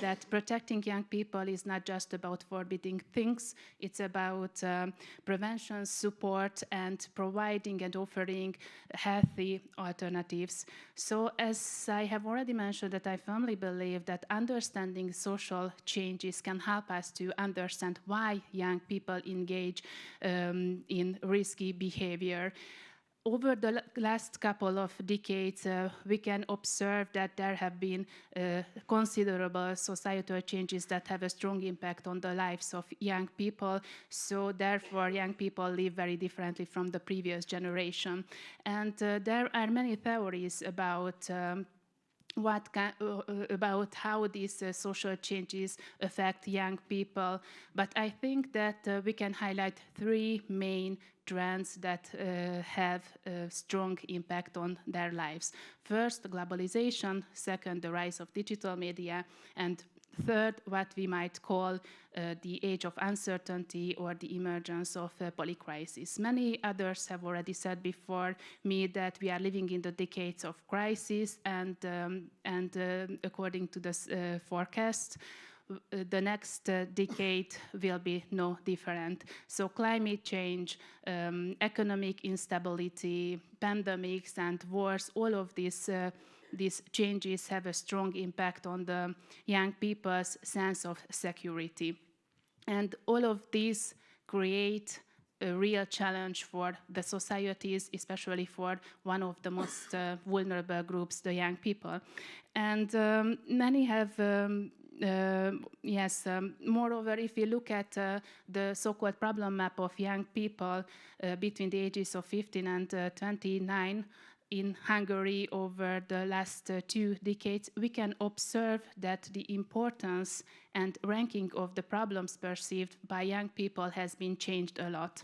that protecting young people is not just about forbidding things, it's about prevention, support, and providing and offering healthy alternatives. So as I have already mentioned, that I firmly believe that understanding social changes can help us to understand why young people engage in risky behavior. Over the last couple of decades, we can observe that there have been considerable societal changes that have a strong impact on the lives of young people. So therefore, young people live very differently from the previous generation. And there are many theories about about how these social changes affect young people. But I think that we can highlight three main trends that have a strong impact on their lives. First, globalization. Second, the rise of digital media. And third, what we might call the age of uncertainty or the emergence of polycrisis. Many others have already said before me that we are living in the decades of crisis, and according to this forecast, the next decade will be no different. So climate change, economic instability, pandemics and wars, all of these changes have a strong impact on the young people's sense of security. And all of these create a real challenge for the societies, especially for one of the most vulnerable groups, the young people. And many have moreover, if you look at the so-called problem map of young people between the ages of 15 and 29 in Hungary over the last 2 decades, we can observe that the importance and ranking of the problems perceived by young people has been changed a lot.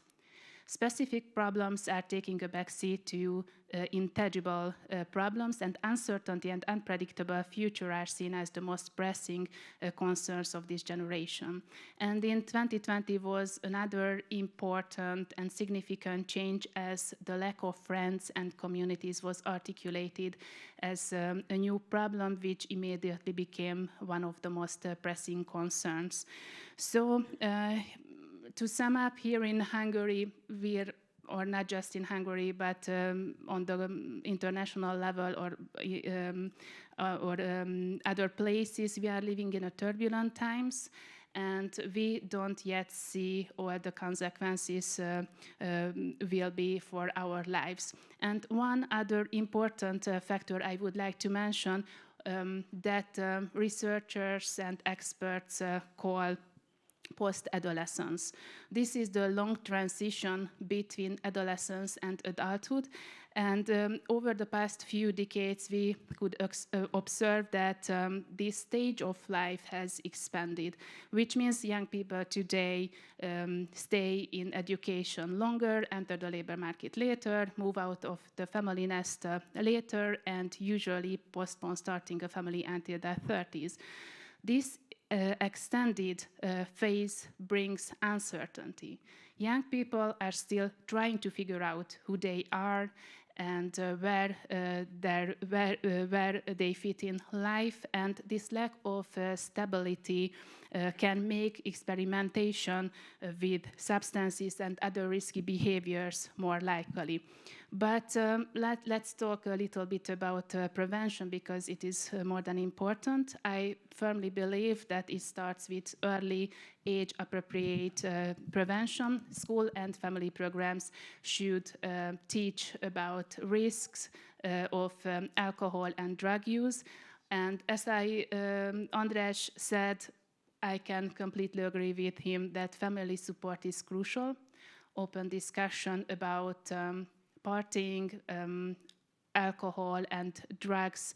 Specific problems are taking a backseat to intangible problems, and uncertainty and unpredictable future are seen as the most pressing concerns of this generation. And in 2020 was another important and significant change, as the lack of friends and communities was articulated as a new problem, which immediately became one of the most pressing concerns. So to sum up, here in Hungary, or not just in Hungary, but on the international level or other places, we are living in a turbulent times, and we don't yet see what the consequences will be for our lives. And one other important factor I would like to mention that researchers and experts call post-adolescence. This is the long transition between adolescence and adulthood, and over the past few decades we could observe that this stage of life has expanded, which means young people today stay in education longer, enter the labor market later, move out of the family nest later, and usually postpone starting a family until their 30s. This extended phase brings uncertainty. Young people are still trying to figure out who they are and where they fit in life, and this lack of stability can make experimentation with substances and other risky behaviors more likely. But let's talk a little bit about prevention, because it is more than important. I firmly believe that it starts with early age-appropriate prevention. School and family programs should teach about risks of alcohol and drug use. And as András said, I can completely agree with him that family support is crucial. Open discussion about partying, alcohol and drugs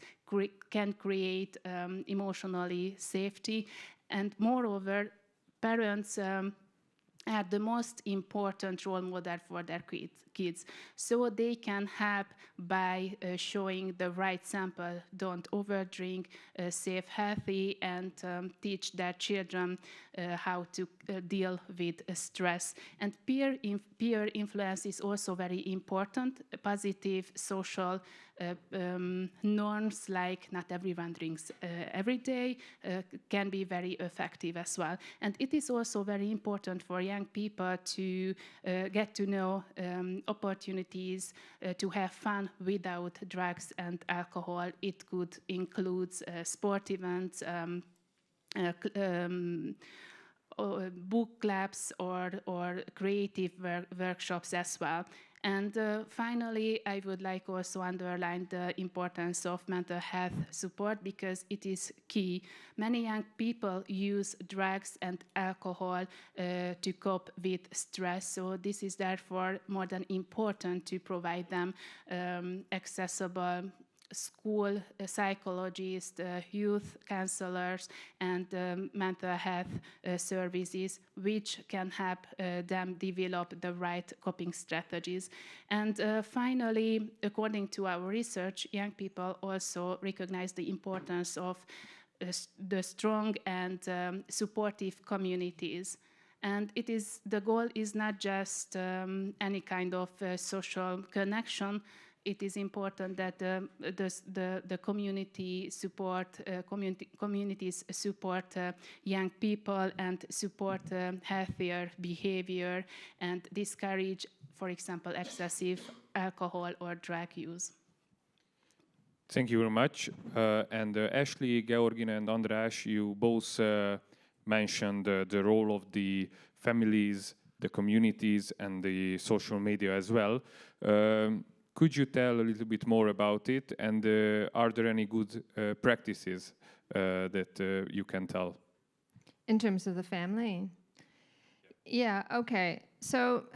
can create emotionally safety. And moreover, parents are the most important role model for their kids. So they can help by showing the right sample, don't overdrink, save healthy, and teach their children how to deal with stress. And peer influence is also very important. Positive social norms, like not everyone drinks every day, can be very effective as well. And it is also very important for young people to get to know opportunities to have fun without drugs and alcohol. It could include sport events, book clubs, or creative workshops as well. And finally, I would like also underline the importance of mental health support, because it is key. Many young people use drugs and alcohol to cope with stress, so this is therefore more than important to provide them accessible school psychologists, youth counselors, and mental health services, which can help them develop the right coping strategies. And finally, according to our research, young people also recognize the importance of the strong and supportive communities. And the goal is not just any kind of social connection. It is important that the community support communities support young people and support healthier behavior and discourage, for example, excessive alcohol or drug use. Thank you very much. And Ashley, Georgina, and András, you both mentioned the role of the families, the communities, and the social media as well. Could you tell a little bit more about it? And are there any good practices that you can tell? In terms of the family? Yeah, okay. So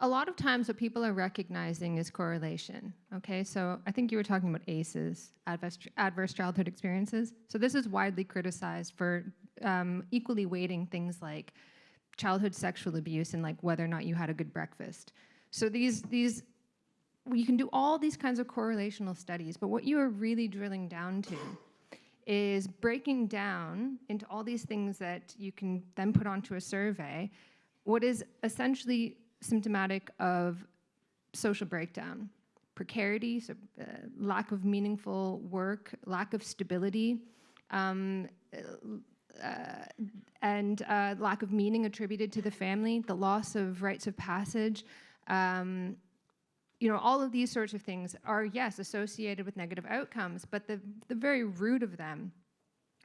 a lot of times what people are recognizing is correlation, okay? So I think you were talking about ACEs, adverse childhood experiences. So this is widely criticized for equally weighting things like childhood sexual abuse and like whether or not you had a good breakfast. So you can do all these kinds of correlational studies, but what you are really drilling down to is breaking down into all these things that you can then put onto a survey, what is essentially symptomatic of social breakdown, precarity, so, lack of meaningful work, lack of stability, and lack of meaning attributed to the family, the loss of rites of passage. All of these sorts of things are, yes, associated with negative outcomes, but the very root of them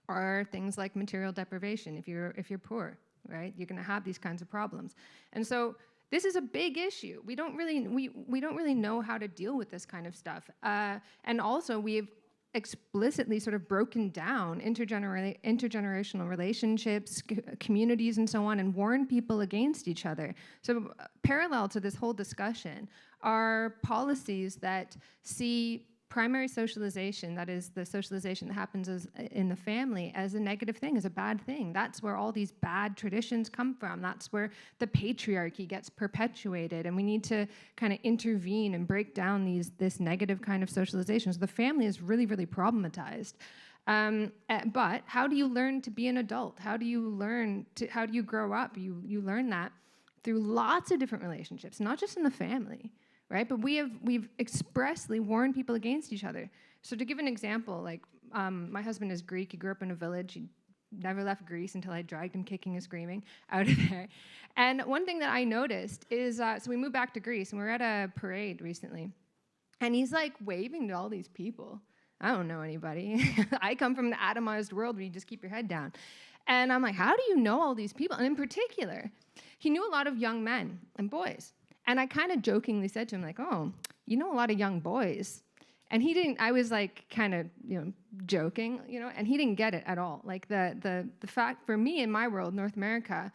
are things like material deprivation. If you're poor, right, you're going to have these kinds of problems. And so this is a big issue. We don't really know how to deal with this kind of stuff. And also, we've explicitly sort of broken down intergenerational relationships, communities, and so on, and warned people against each other. So parallel to this whole discussion are policies that see primary socialization, that is the socialization that happens in the family, as a negative thing, as a bad thing. That's where all these bad traditions come from. That's where the patriarchy gets perpetuated, and we need to kind of intervene and break down this negative kind of socialization. So the family is really, really problematized. But how do you learn to be an adult? How do you grow up? You learn that through lots of different relationships, not just in the family. Right, but we've expressly warned people against each other. So to give an example, like my husband is Greek. He grew up in a village. He never left Greece until I dragged him kicking and screaming out of there. And one thing that I noticed is, so we moved back to Greece, and we were at a parade recently, and he's like waving to all these people. I don't know anybody. I come from the atomized world where you just keep your head down. And I'm like, how do you know all these people? And in particular, he knew a lot of young men and boys. And I kind of jokingly said to him, like, oh, you know a lot of young boys. And he didn't, I was like kind of, joking, and he didn't get it at all. Like the fact, for me in my world, North America,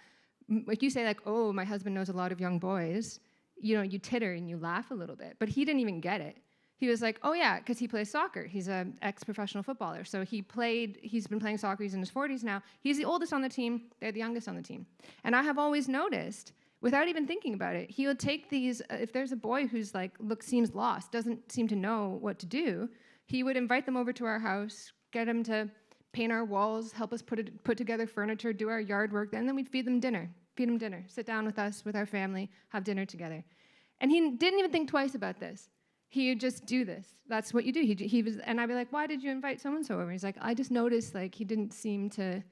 like you say like, oh, my husband knows a lot of young boys, you titter and you laugh a little bit. But he didn't even get it. he was like, oh yeah, because he plays soccer. He's an ex-professional footballer. So he's been playing soccer, he's in his 40s now. He's the oldest on the team, they're the youngest on the team. And I have always noticed, without even thinking about it, he would take these, if there's a boy who's like, seems lost, doesn't seem to know what to do, he would invite them over to our house, get him to paint our walls, help us put together furniture, do our yard work, and then we'd feed him dinner, sit down with us, with our family, have dinner together. And he didn't even think twice about this. He would just do this. That's what you do. He was, and I'd be like, why did you invite so-and-so over? He's like, I just noticed like he didn't seem to,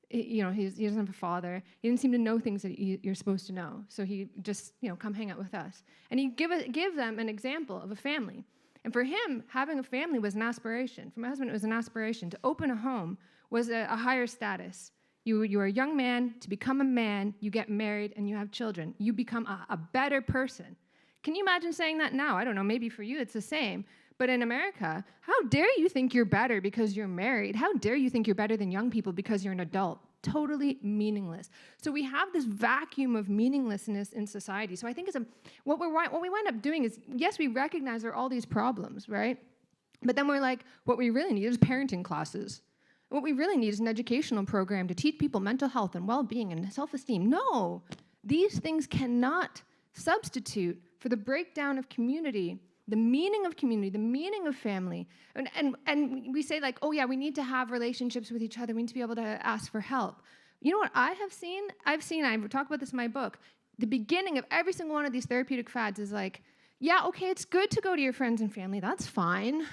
he doesn't have a father. He didn't seem to know things that you're supposed to know. So he just, come hang out with us. And he'd give them an example of a family. And for him, having a family was an aspiration. For my husband, it was an aspiration. To open a home was a higher status. You are a young man. To become a man, you get married and you have children. You become a better person. Can you imagine saying that now? I don't know, maybe for you it's the same. But in America, how dare you think you're better because you're married? How dare you think you're better than young people because you're an adult? Totally meaningless. So we have this vacuum of meaninglessness in society. So I think what we wind up doing is, yes, we recognize there are all these problems, right? But then we're like, what we really need is parenting classes. What we really need is an educational program to teach people mental health and well-being and self-esteem. No, these things cannot substitute for the breakdown of community, the meaning of family. And we say like, oh yeah, we need to have relationships with each other. We need to be able to ask for help. You know what I have seen? I talk about this in my book. The beginning of every single one of these therapeutic fads is like, yeah, okay, it's good to go to your friends and family. That's fine.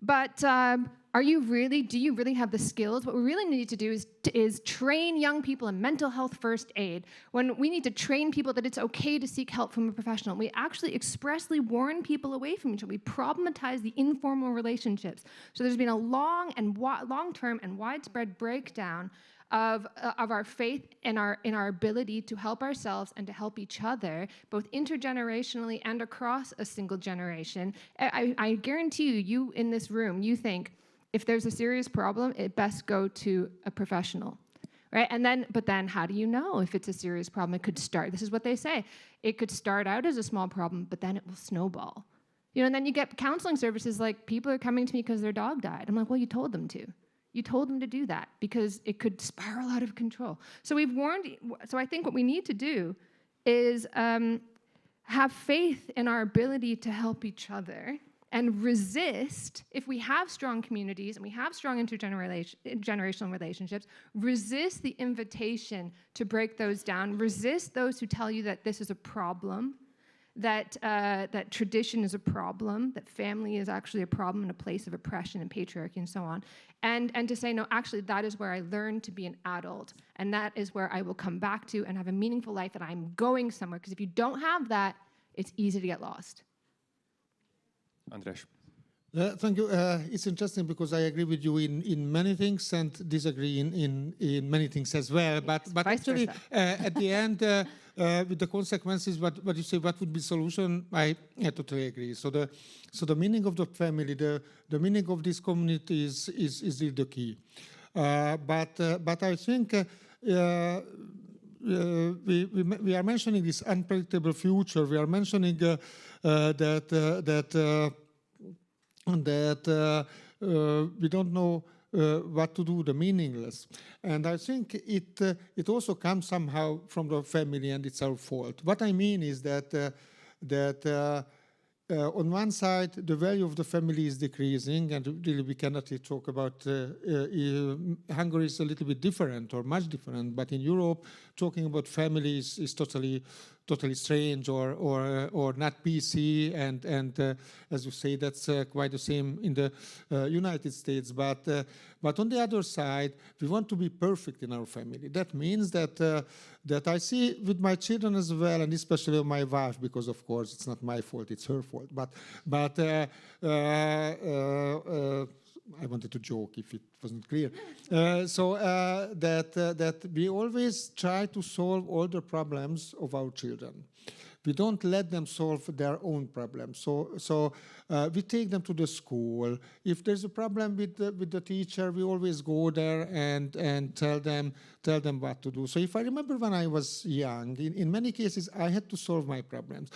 But do you really have the skills? What we really need to do is train young people in mental health first aid. When we need to train people that it's okay to seek help from a professional. We actually expressly warn people away from each other. We problematize the informal relationships. So there's been a long-term and widespread breakdown of our faith in our ability to help ourselves and to help each other, both intergenerationally and across a single generation. I guarantee you in this room, you think, if there's a serious problem, it best go to a professional, right? But then how do you know if it's a serious problem? It could start, this is what they say, it could start out as a small problem, but then it will snowball. And then you get counseling services like, people are coming to me because their dog died. I'm like, well, you told them to. You told them to do that because it could spiral out of control. So I think what we need to do is have faith in our ability to help each other and resist, if we have strong communities and we have strong intergenerational relationships, resist the invitation to break those down, resist those who tell you that this is a problem, that tradition is a problem, that family is actually a problem and a place of oppression and patriarchy and so on, and to say, no, actually, that is where I learned to be an adult, and that is where I will come back to and have a meaningful life, and I'm going somewhere, because if you don't have that, it's easy to get lost. András. Thank you. It's interesting because I agree with you in many things and disagree in many things as well. But actually, at the end, with the consequences, what you say, what would be solution? I totally agree. So the meaning of the family, the meaning of this community is really the key. But I think we are mentioning this unpredictable future. We are mentioning that we don't know what to do, the meaningless. And I think it also comes somehow from the family, and it's our fault. What I mean is that on one side, the value of the family is decreasing, and really we cannot talk about Hungary is a little bit different or much different, but in Europe, talking about families is totally strange or not PC, and as you say, that's quite the same in the United States. But on the other side, we want to be perfect in our family. That means that I see with my children as well, and especially my wife, because of course it's not my fault, it's her fault. But I wanted to joke if it wasn't clear. That we always try to solve all the problems of our children. We don't let them solve their own problems. So we take them to the school. If there's a problem with the teacher, we always go there and tell them what to do. So if I remember when I was young, in many cases I had to solve my problems.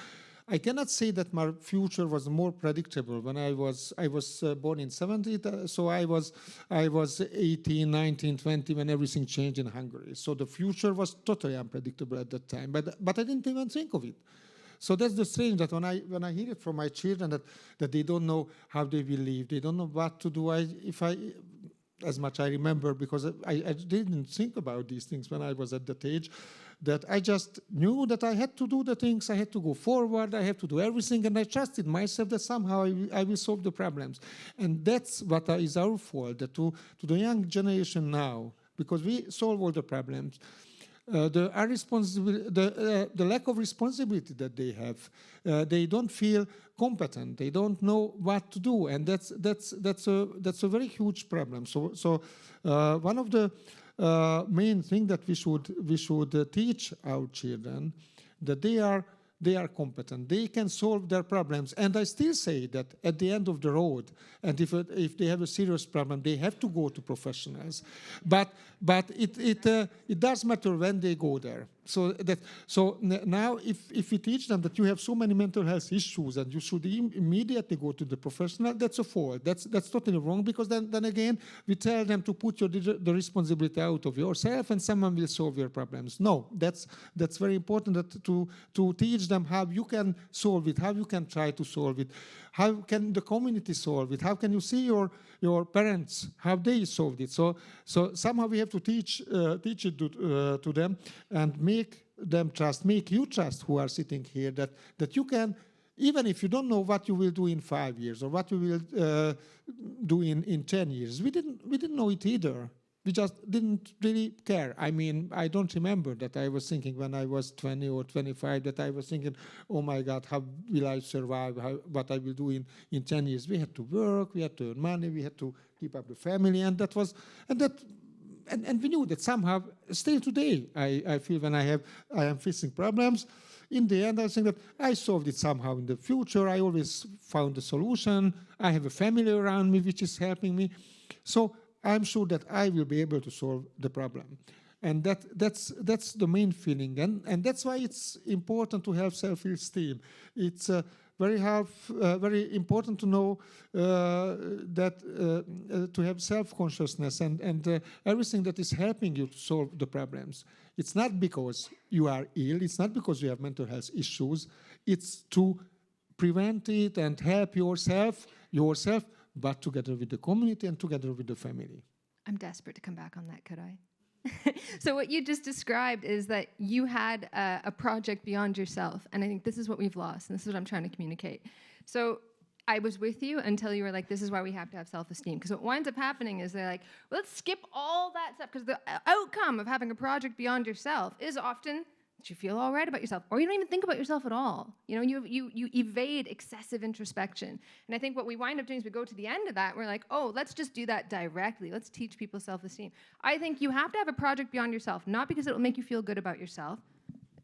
I cannot say that my future was more predictable when I was born in 70, so I was 18, 19, 20 when everything changed in Hungary. So the future was totally unpredictable at that time, but I didn't even think of it. So that's the strange that when I hear it from my children that they don't know how they will live, they don't know what to do. As much I remember, because I didn't think about these things when I was at that age, that I just knew that I had to do the things, I had to go forward, I had to do everything, and I trusted myself that somehow I will solve the problems. And that's what is our fault, that to the young generation now, because we solve all the problems, the lack of responsibility that they have, they don't feel competent, they don't know what to do, and that's a very huge problem. So one of the main thing that we should teach our children, that they are competent, they can solve their problems. And I still say that at the end of the road, and if they have a serious problem, they have to go to professionals. But it does matter when they go there. So now if we teach them that you have so many mental health issues and you should immediately go to the professional, that's a fault. That's totally wrong, because then again we tell them to put the responsibility out of yourself and someone will solve your problems. No, that's very important, that to teach them how you can solve it, how you can try to solve it, how can the community solve it, how can you see your parents, how they solved it. So somehow we have to teach it to them and make them trust, make you trust who are sitting here, that you can, even if you don't know what you will do in 5 years or what you will do in 10 years. We didn't know it either. We just didn't really care. I mean, I don't remember that I was thinking when I was 20 or 25 that I was thinking, oh my God, how will I survive, what I will do in 10 years. We had to work, we had to earn money, we had to keep up the family, and we knew that somehow, still today, I feel when I am facing problems, in the end I think that I solved it somehow in the future. I always found a solution. I have a family around me which is helping me. So I'm sure that I will be able to solve the problem. And that's the main feeling. And that's why it's important to have self-esteem. It's very important to know that to have self-consciousness and everything that is helping you to solve the problems. It's not because you are ill, it's not because you have mental health issues, it's to prevent it and help yourself, but together with the community and together with the family. I'm desperate to come back on that, could I? So what you just described is that you had a project beyond yourself, and I think this is what we've lost, and this is what I'm trying to communicate. So I was with you until you were like, this is why we have to have self-esteem, because what winds up happening is they're like, well, let's skip all that stuff, because the outcome of having a project beyond yourself is often that you feel all right about yourself, or you don't even think about yourself at all. You know, you evade excessive introspection. And I think what we wind up doing is we go to the end of that, and we're like, oh, let's just do that directly. Let's teach people self-esteem. I think you have to have a project beyond yourself, not because it will make you feel good about yourself,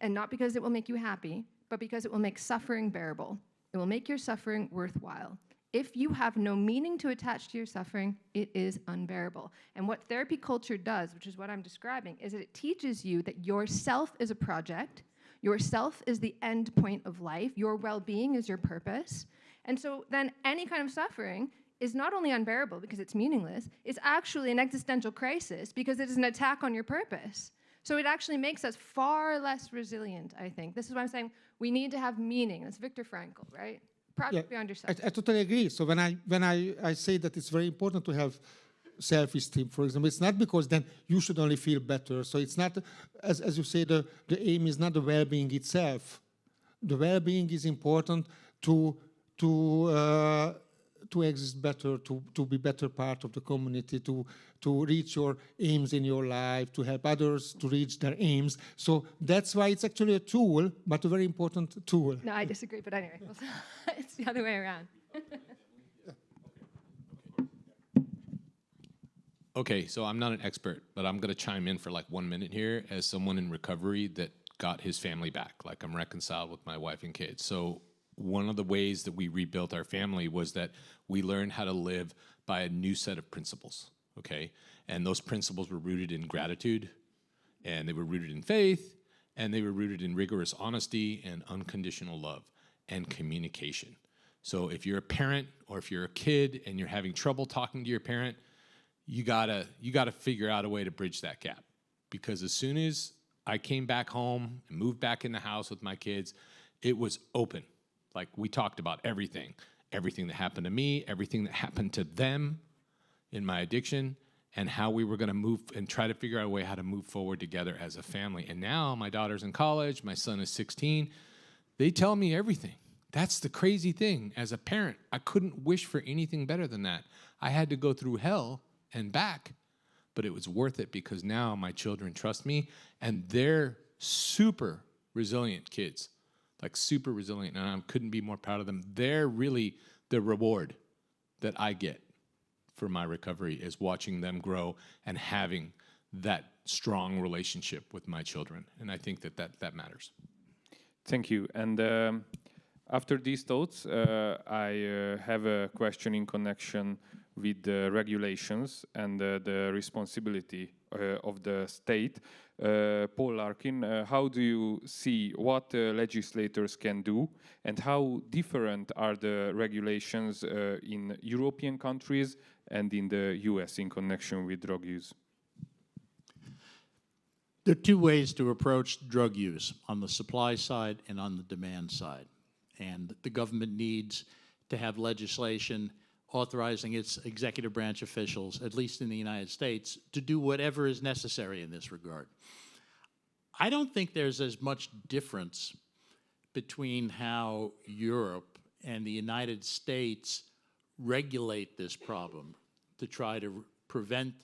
and not because it will make you happy, but because it will make suffering bearable. It will make your suffering worthwhile. If you have no meaning to attach to your suffering, it is unbearable. And what therapy culture does, which is what I'm describing, is that it teaches you that yourself is a project, yourself is the end point of life, your well-being is your purpose. And so then any kind of suffering is not only unbearable because it's meaningless, it's actually an existential crisis because it is an attack on your purpose. So it actually makes us far less resilient, I think. This is why I'm saying we need to have meaning. That's Viktor Frankl, right? Project beyond yourself. I totally agree. So when I say that it's very important to have self-esteem, for example, it's not because then you should only feel better. So it's not, as you say, the aim is not the well-being itself. The well-being is important to exist better, to be better part of the community, to reach your aims in your life, to help others to reach their aims. So that's why it's actually a tool, but a very important tool. No, I disagree, but anyway, it's the other way around. Okay, so I'm not an expert, but I'm going to chime in for like 1 minute here as someone in recovery that got his family back. Like, I'm reconciled with my wife and kids. So one of the ways that we rebuilt our family was that we learned how to live by a new set of principles, okay? And those principles were rooted in gratitude, and they were rooted in faith, and they were rooted in rigorous honesty and unconditional love. and communication. So if you're a parent or if you're a kid and you're having trouble talking to your parent, you gotta figure out a way to bridge that gap. Because as soon as I came back home and moved back in the house with my kids, it was open. Like, we talked about everything that happened to me, everything that happened to them in my addiction, and how we were going to move and try to figure out a way how to move forward together as a family. And now my daughter's in college, my son is 16. They tell me everything. That's the crazy thing. As a parent, I couldn't wish for anything better than that. I had to go through hell and back, but it was worth it because now my children trust me, and they're super resilient kids, like super resilient, and I couldn't be more proud of them. They're really the reward that I get for my recovery, is watching them grow and having that strong relationship with my children. And I think that matters. Thank you. And after these thoughts, I have a question in connection with the regulations and the responsibility of the state. Paul Larkin, how do you see what legislators can do, and how different are the regulations in European countries and in the US in connection with drug use? There are two ways to approach drug use, on the supply side and on the demand side. And the government needs to have legislation authorizing its executive branch officials, at least in the United States, to do whatever is necessary in this regard. I don't think there's as much difference between how Europe and the United States regulate this problem to try to prevent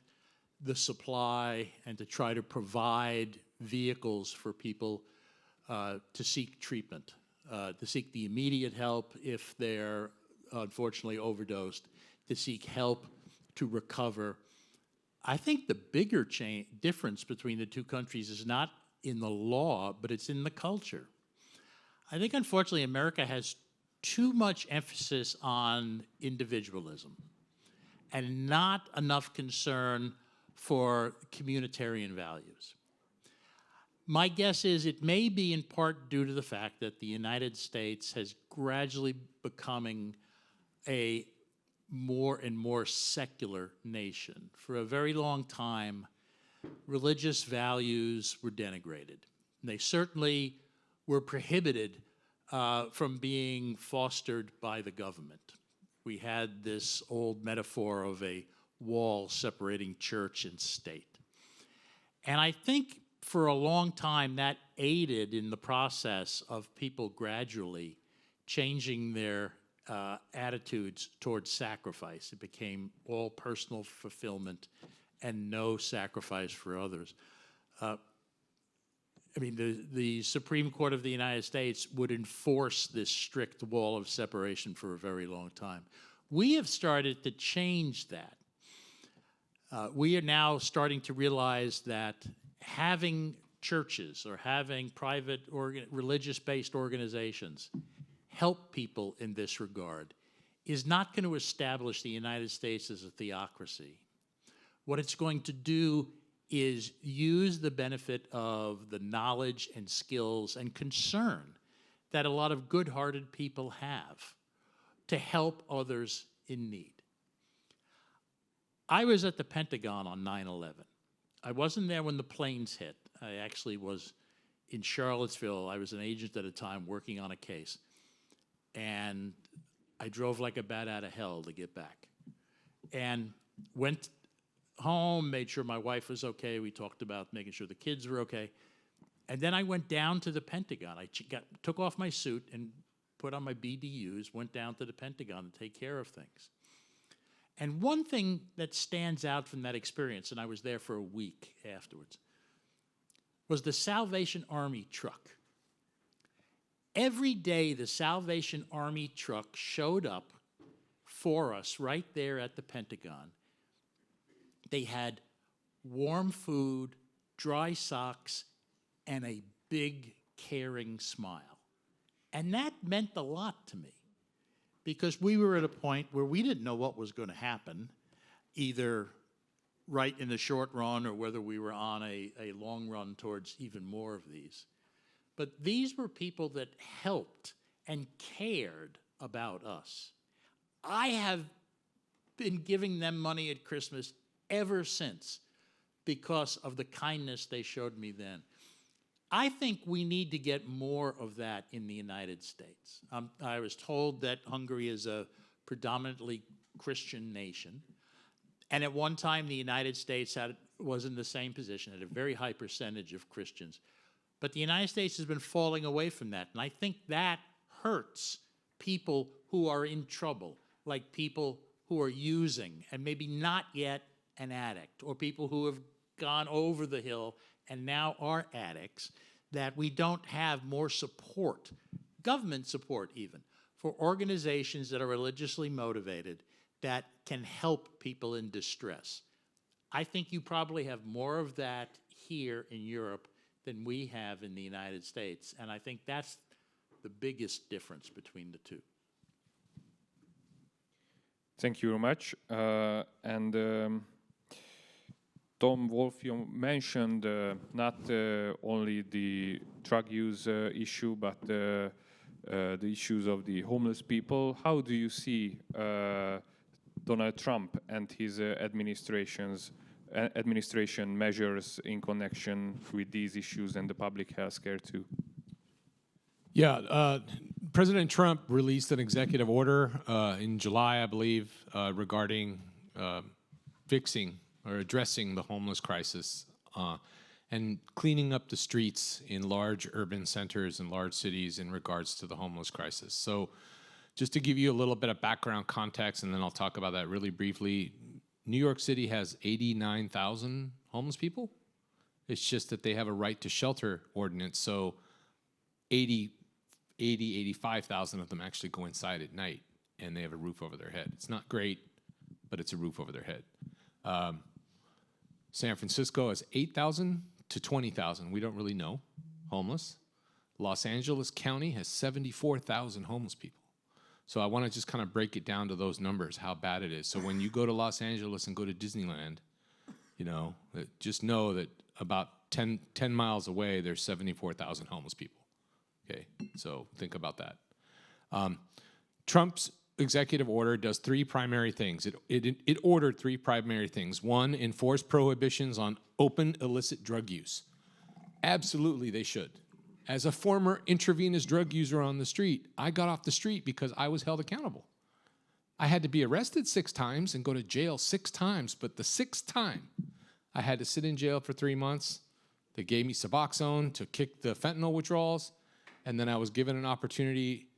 the supply and to try to provide vehicles for people to seek treatment, to seek the immediate help if they're unfortunately overdosed, to seek help to recover. I think the bigger difference between the two countries is not in the law, but it's in the culture. I think, unfortunately, America has too much emphasis on individualism and not enough concern for communitarian values. My guess is it may be in part due to the fact that the United States has gradually becoming a more and more secular nation. For a very long time, religious values were denigrated. They certainly were prohibited from being fostered by the government. We had this old metaphor of a wall separating church and state. And I think for a long time that aided in the process of people gradually changing their attitudes towards sacrifice. It became all personal fulfillment and no sacrifice for others. I mean, the Supreme Court of the United States would enforce this strict wall of separation for a very long time. We have started to change that. We are now starting to realize that having churches or having private religious-based organizations help people in this regard is not going to establish the United States as a theocracy. What it's going to do is use the benefit of the knowledge and skills and concern that a lot of good-hearted people have to help others in need. I was at the Pentagon on 9/11. I wasn't there when the planes hit. I actually was in Charlottesville. I was an agent at a time working on a case. And I drove like a bat out of hell to get back. And went home, made sure my wife was okay. We talked about making sure the kids were okay. And then I went down to the Pentagon. I took off my suit and put on my BDUs, went down to the Pentagon to take care of things. And one thing that stands out from that experience, and I was there for a week afterwards, was the Salvation Army truck. Every day, the Salvation Army truck showed up for us right there at the Pentagon. They had warm food, dry socks, and a big, caring smile. And that meant a lot to me because we were at a point where we didn't know what was going to happen, either right in the short run or whether we were on a long run towards even more of these. But these were people that helped and cared about us. I have been giving them money at Christmas ever since because of the kindness they showed me then. I think we need to get more of that in the United States. I was told that Hungary is a predominantly Christian nation. And at one time, the United States was in the same position, had a very high percentage of Christians. But the United States has been falling away from that. And I think that hurts people who are in trouble, like people who are using and maybe not yet an addict, or people who have gone over the hill and now are addicts, that we don't have more support, government support even, for organizations that are religiously motivated that can help people in distress. I think you probably have more of that here in Europe than we have in the United States, and I think that's the biggest difference between the two. Thank you very much. Tom Wolf, you mentioned not only the drug use issue, but the issues of the homeless people. How do you see Donald Trump and his administration measures in connection with these issues and the public health care too? Yeah, President Trump released an executive order in July, I believe, regarding fixing or addressing the homeless crisis and cleaning up the streets in large urban centers and large cities in regards to the homeless crisis. So just to give you a little bit of background context, and then I'll talk about that really briefly, New York City has 89,000 homeless people. It's just that they have a right to shelter ordinance, so 85,000 of them actually go inside at night, and they have a roof over their head. It's not great, but it's a roof over their head. San Francisco has 8,000 to 20,000, we don't really know, homeless. Los Angeles County has 74,000 homeless people. So I want to just kind of break it down to those numbers, how bad it is. So when you go to Los Angeles and go to Disneyland, you know, just know that about 10 miles away, there's 74,000 homeless people. Okay, so think about that. Trump's executive order does three primary things. It ordered three primary things. One, enforce prohibitions on open illicit drug use. Absolutely, they should. As a former intravenous drug user on the street, I got off the street because I was held accountable. I had to be arrested 6 times and go to jail 6 times, but the 6th time, I had to sit in jail for 3 months. They gave me Suboxone to kick the fentanyl withdrawals, and then I was given an opportunity,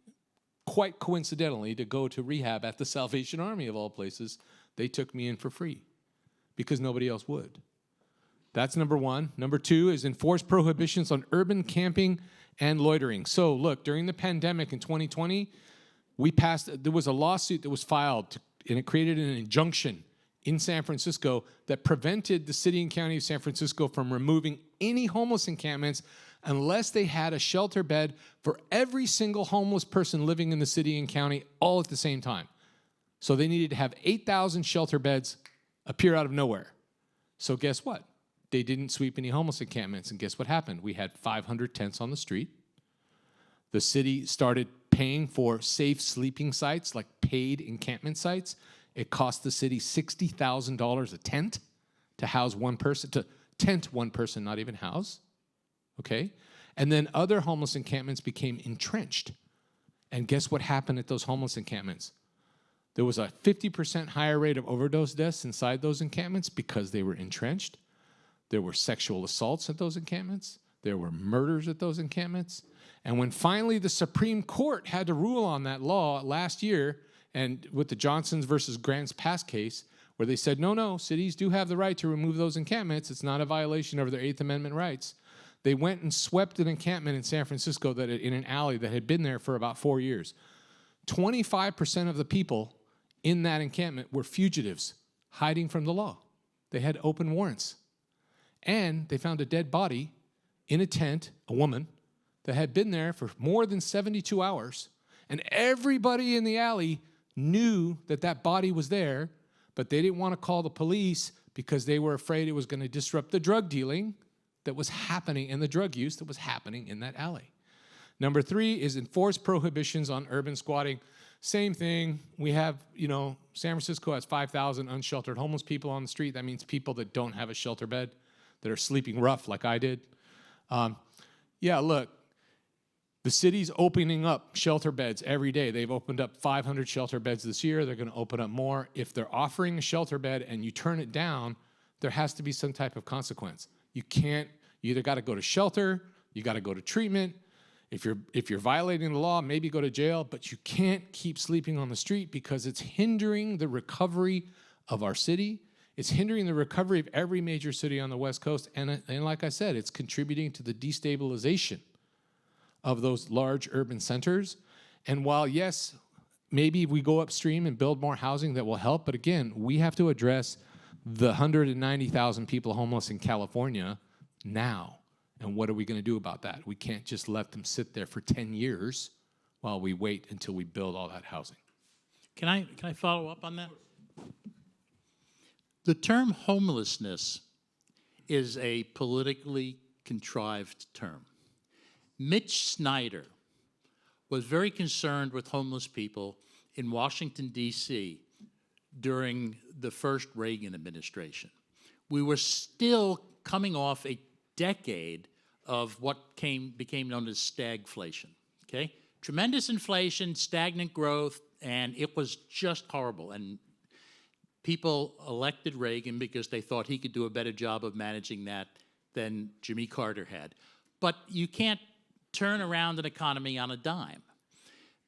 quite coincidentally, to go to rehab at the Salvation Army of all places. They took me in for free because nobody else would. That's number one. Number two is enforce prohibitions on urban camping and loitering. So look, during the pandemic in 2020, there was a lawsuit that was filed, and it created an injunction in San Francisco that prevented the city and county of San Francisco from removing any homeless encampments unless they had a shelter bed for every single homeless person living in the city and county all at the same time. So they needed to have 8,000 shelter beds appear out of nowhere. So guess what? They didn't sweep any homeless encampments, and guess what happened? We had 500 tents on the street. The city started paying for safe sleeping sites, like paid encampment sites. It cost the city $60,000 a tent to house one person, to tent one person, not even house. Okay? And then other homeless encampments became entrenched. And guess what happened at those homeless encampments? There was a 50% higher rate of overdose deaths inside those encampments because they were entrenched. There were sexual assaults at those encampments. There were murders at those encampments. And when finally the Supreme Court had to rule on that law last year, and with the Johnsons versus Grants Pass case, where they said, no, cities do have the right to remove those encampments. It's not a violation of their 8th Amendment rights. They went and swept an encampment in San Francisco in an alley that had been there for about 4 years. 25% of the people in that encampment were fugitives hiding from the law. They had open warrants. And they found a dead body in a tent, a woman, that had been there for more than 72 hours. And everybody in the alley knew that that body was there, but they didn't want to call the police because they were afraid it was going to disrupt the drug dealing that was happening and the drug use that was happening in that alley. Number 3 is enforce prohibitions on urban squatting. Same thing. We have, San Francisco has 5,000 unsheltered homeless people on the street. That means people that don't have a shelter bed, that are sleeping rough like I did. Yeah, look, the city's opening up shelter beds every day. They've opened up 500 shelter beds this year. They're going to open up more. If they're offering a shelter bed and you turn it down, there has to be some type of consequence. You either got to go to shelter, you got to go to treatment. If you're violating the law, maybe go to jail, but you can't keep sleeping on the street because it's hindering the recovery of our city. It's hindering the recovery of every major city on the West Coast. And like I said, it's contributing to the destabilization of those large urban centers. And while, yes, maybe we go upstream and build more housing that will help, but again, we have to address the 190,000 people homeless in California now. And what are we going to do about that? We can't just let them sit there for 10 years while we wait until we build all that housing. Can I follow up on that? The term homelessness is a politically contrived term. Mitch Snyder was very concerned with homeless people in Washington, D.C. during the first Reagan administration. We were still coming off a decade of what became known as stagflation, okay? Tremendous inflation, stagnant growth, and it was just horrible. And people elected Reagan because they thought he could do a better job of managing that than Jimmy Carter had. But you can't turn around an economy on a dime.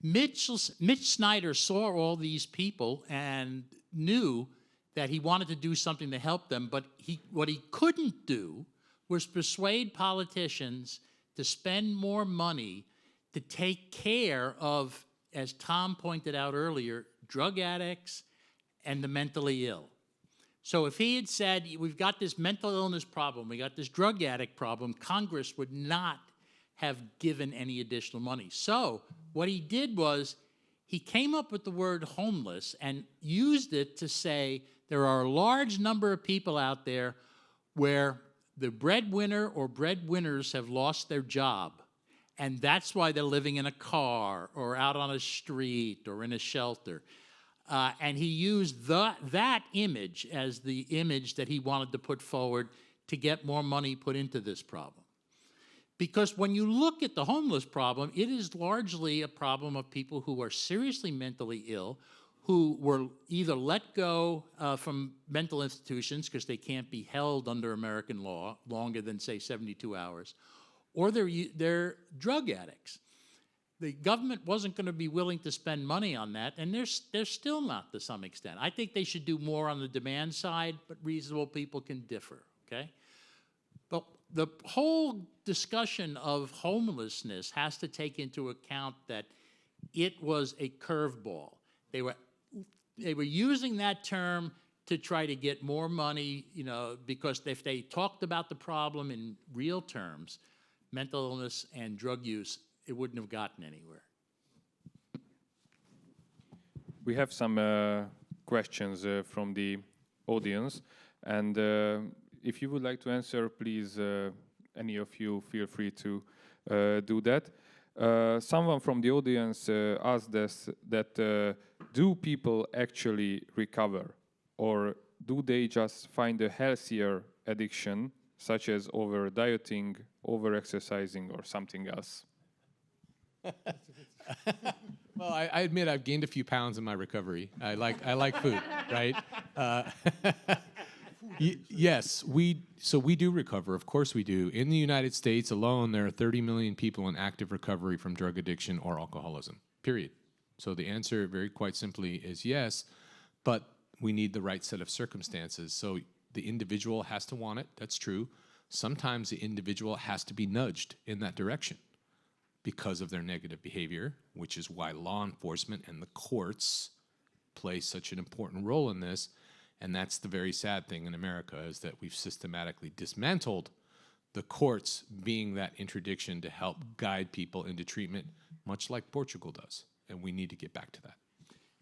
Mitch Snyder saw all these people and knew that he wanted to do something to help them, but what he couldn't do was persuade politicians to spend more money to take care of, as Tom pointed out earlier, drug addicts and the mentally ill. So if he had said, we've got this mental illness problem, we got this drug addict problem, Congress would not have given any additional money. So what he did was he came up with the word homeless and used it to say there are a large number of people out there where the breadwinner or breadwinners have lost their job, and that's why they're living in a car or out on a street or in a shelter. And he used that image as the image that he wanted to put forward to get more money put into this problem. Because when you look at the homeless problem, it is largely a problem of people who are seriously mentally ill, who were either let go from mental institutions because they can't be held under American law longer than, say, 72 hours, or they're drug addicts. The government wasn't going to be willing to spend money on that, and they're still not to some extent. I think they should do more on the demand side, but reasonable people can differ, okay? But the whole discussion of homelessness has to take into account that it was a curveball. They were using that term to try to get more money, because if they talked about the problem in real terms, mental illness and drug use, it wouldn't have gotten anywhere. We have some questions from the audience, and if you would like to answer, please, any of you, feel free to do that. Someone from the audience asked us that do people actually recover, or do they just find a healthier addiction, such as over-dieting, over-exercising, or something else? Well, I admit I've gained a few pounds in my recovery. I like food, right? Yes, we do recover. Of course we do. In the United States alone, there are 30 million people in active recovery from drug addiction or alcoholism, period. So the answer, very quite simply, is yes, but we need the right set of circumstances. So the individual has to want it, that's true. Sometimes the individual has to be nudged in that direction because of their negative behavior, which is why law enforcement and the courts play such an important role in this. And that's the very sad thing in America, is that we've systematically dismantled the courts being that interdiction to help guide people into treatment, much like Portugal does. And we need to get back to that.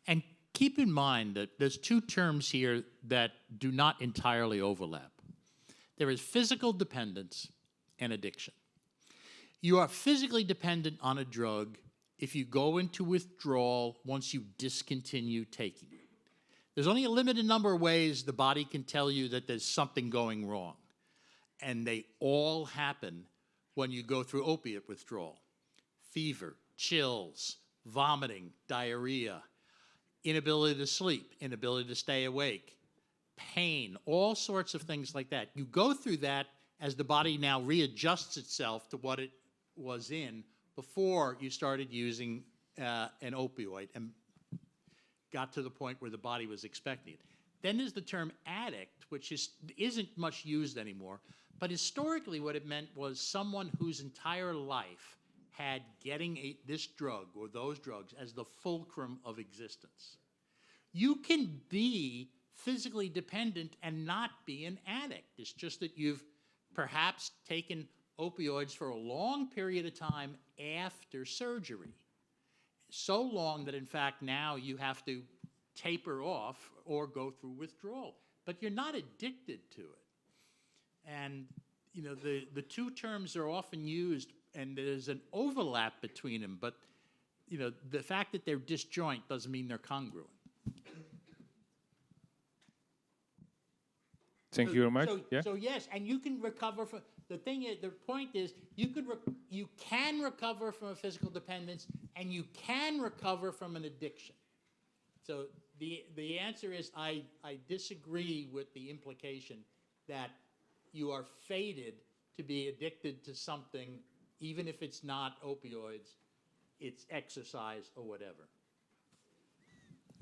And keep in mind that there's two terms here that do not entirely overlap. There is physical dependence and addiction. You are physically dependent on a drug if you go into withdrawal once you discontinue taking it. There's only a limited number of ways the body can tell you that there's something going wrong. And they all happen when you go through opiate withdrawal. Fever, chills, vomiting, diarrhea, inability to sleep, inability to stay awake, pain, all sorts of things like that. You go through that as the body now readjusts itself to what it was in before you started using an opioid and got to the point where the body was expecting it. Then there's the term addict, which isn't much used anymore, but historically what it meant was someone whose entire life had getting this drug or those drugs as the fulcrum of existence. You can be physically dependent and not be an addict. It's just that you've perhaps taken opioids for a long period of time after surgery. So long that, in fact, now you have to taper off or go through withdrawal. But you're not addicted to it. And, you know, the two terms are often used, and there's an overlap between them. But, you know, the fact that they're disjoint doesn't mean they're congruent. Thank you very much. So yes, and you can recover from, the point is, you can recover from a physical dependence, and you can recover from an addiction. So the answer is, I disagree with the implication that you are fated to be addicted to something, even if it's not opioids, it's exercise or whatever.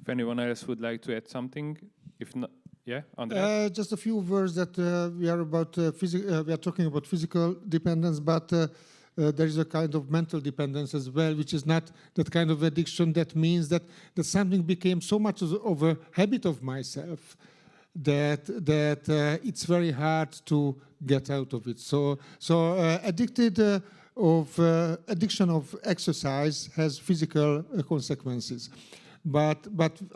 If anyone else would like to add something, if not, yeah, András? Just a few words that we are talking about physical dependence, but there is a kind of mental dependence as well, which is not that kind of addiction. That means that something became so much of a habit of myself that it's very hard to get out of it. So addiction of exercise has physical consequences, but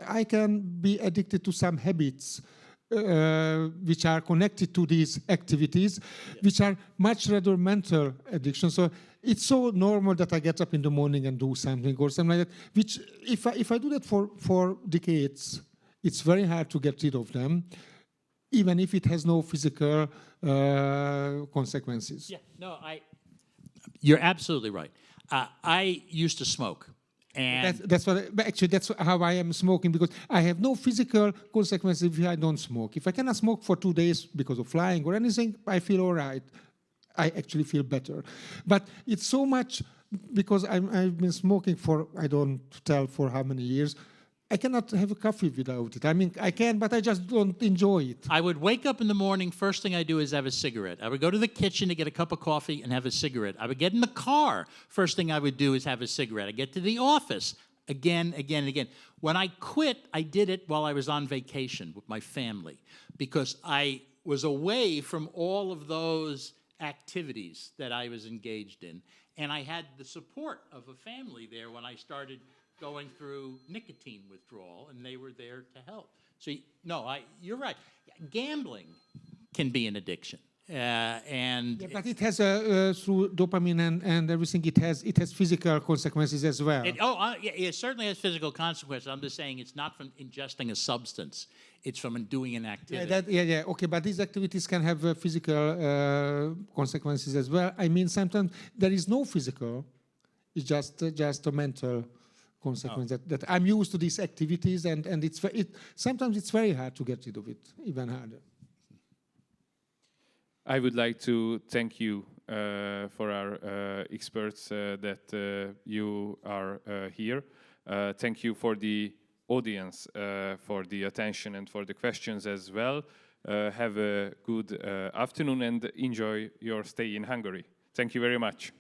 I can be addicted to some habits which are connected to these activities, which are much rather mental addiction. So it's so normal that I get up in the morning and do something or something like that, which if I do that for decades, it's very hard to get rid of them, even if it has no physical consequences. Yeah, no, you're absolutely right. I used to smoke. And that's how I am smoking, because I have no physical consequences if I don't smoke. If I cannot smoke for 2 days because of flying or anything, I feel all right. I actually feel better. But it's so much because I've been smoking for, I don't tell for how many years. I cannot have a coffee without it. I mean, I can, but I just don't enjoy it. I would wake up in the morning, first thing I do is have a cigarette. I would go to the kitchen to get a cup of coffee and have a cigarette. I would get in the car, first thing I would do is have a cigarette. I get to the office, again. When I quit, I did it while I was on vacation with my family, because I was away from all of those activities that I was engaged in. And I had the support of a family there when I started going through nicotine withdrawal, and they were there to help. So, you're right. Gambling can be an addiction. But it has through dopamine and everything. It has physical consequences as well. It certainly has physical consequences. I'm just saying it's not from ingesting a substance; it's from doing an activity. Okay, but these activities can have physical consequences as well. I mean, sometimes there is no physical; it's just a mental consequence that I'm used to these activities, and sometimes it's very hard to get rid of it, even harder. I would like to thank you for our experts that you are here. Thank you for the audience, for the attention and for the questions as well. Have a good afternoon and enjoy your stay in Hungary. Thank you very much.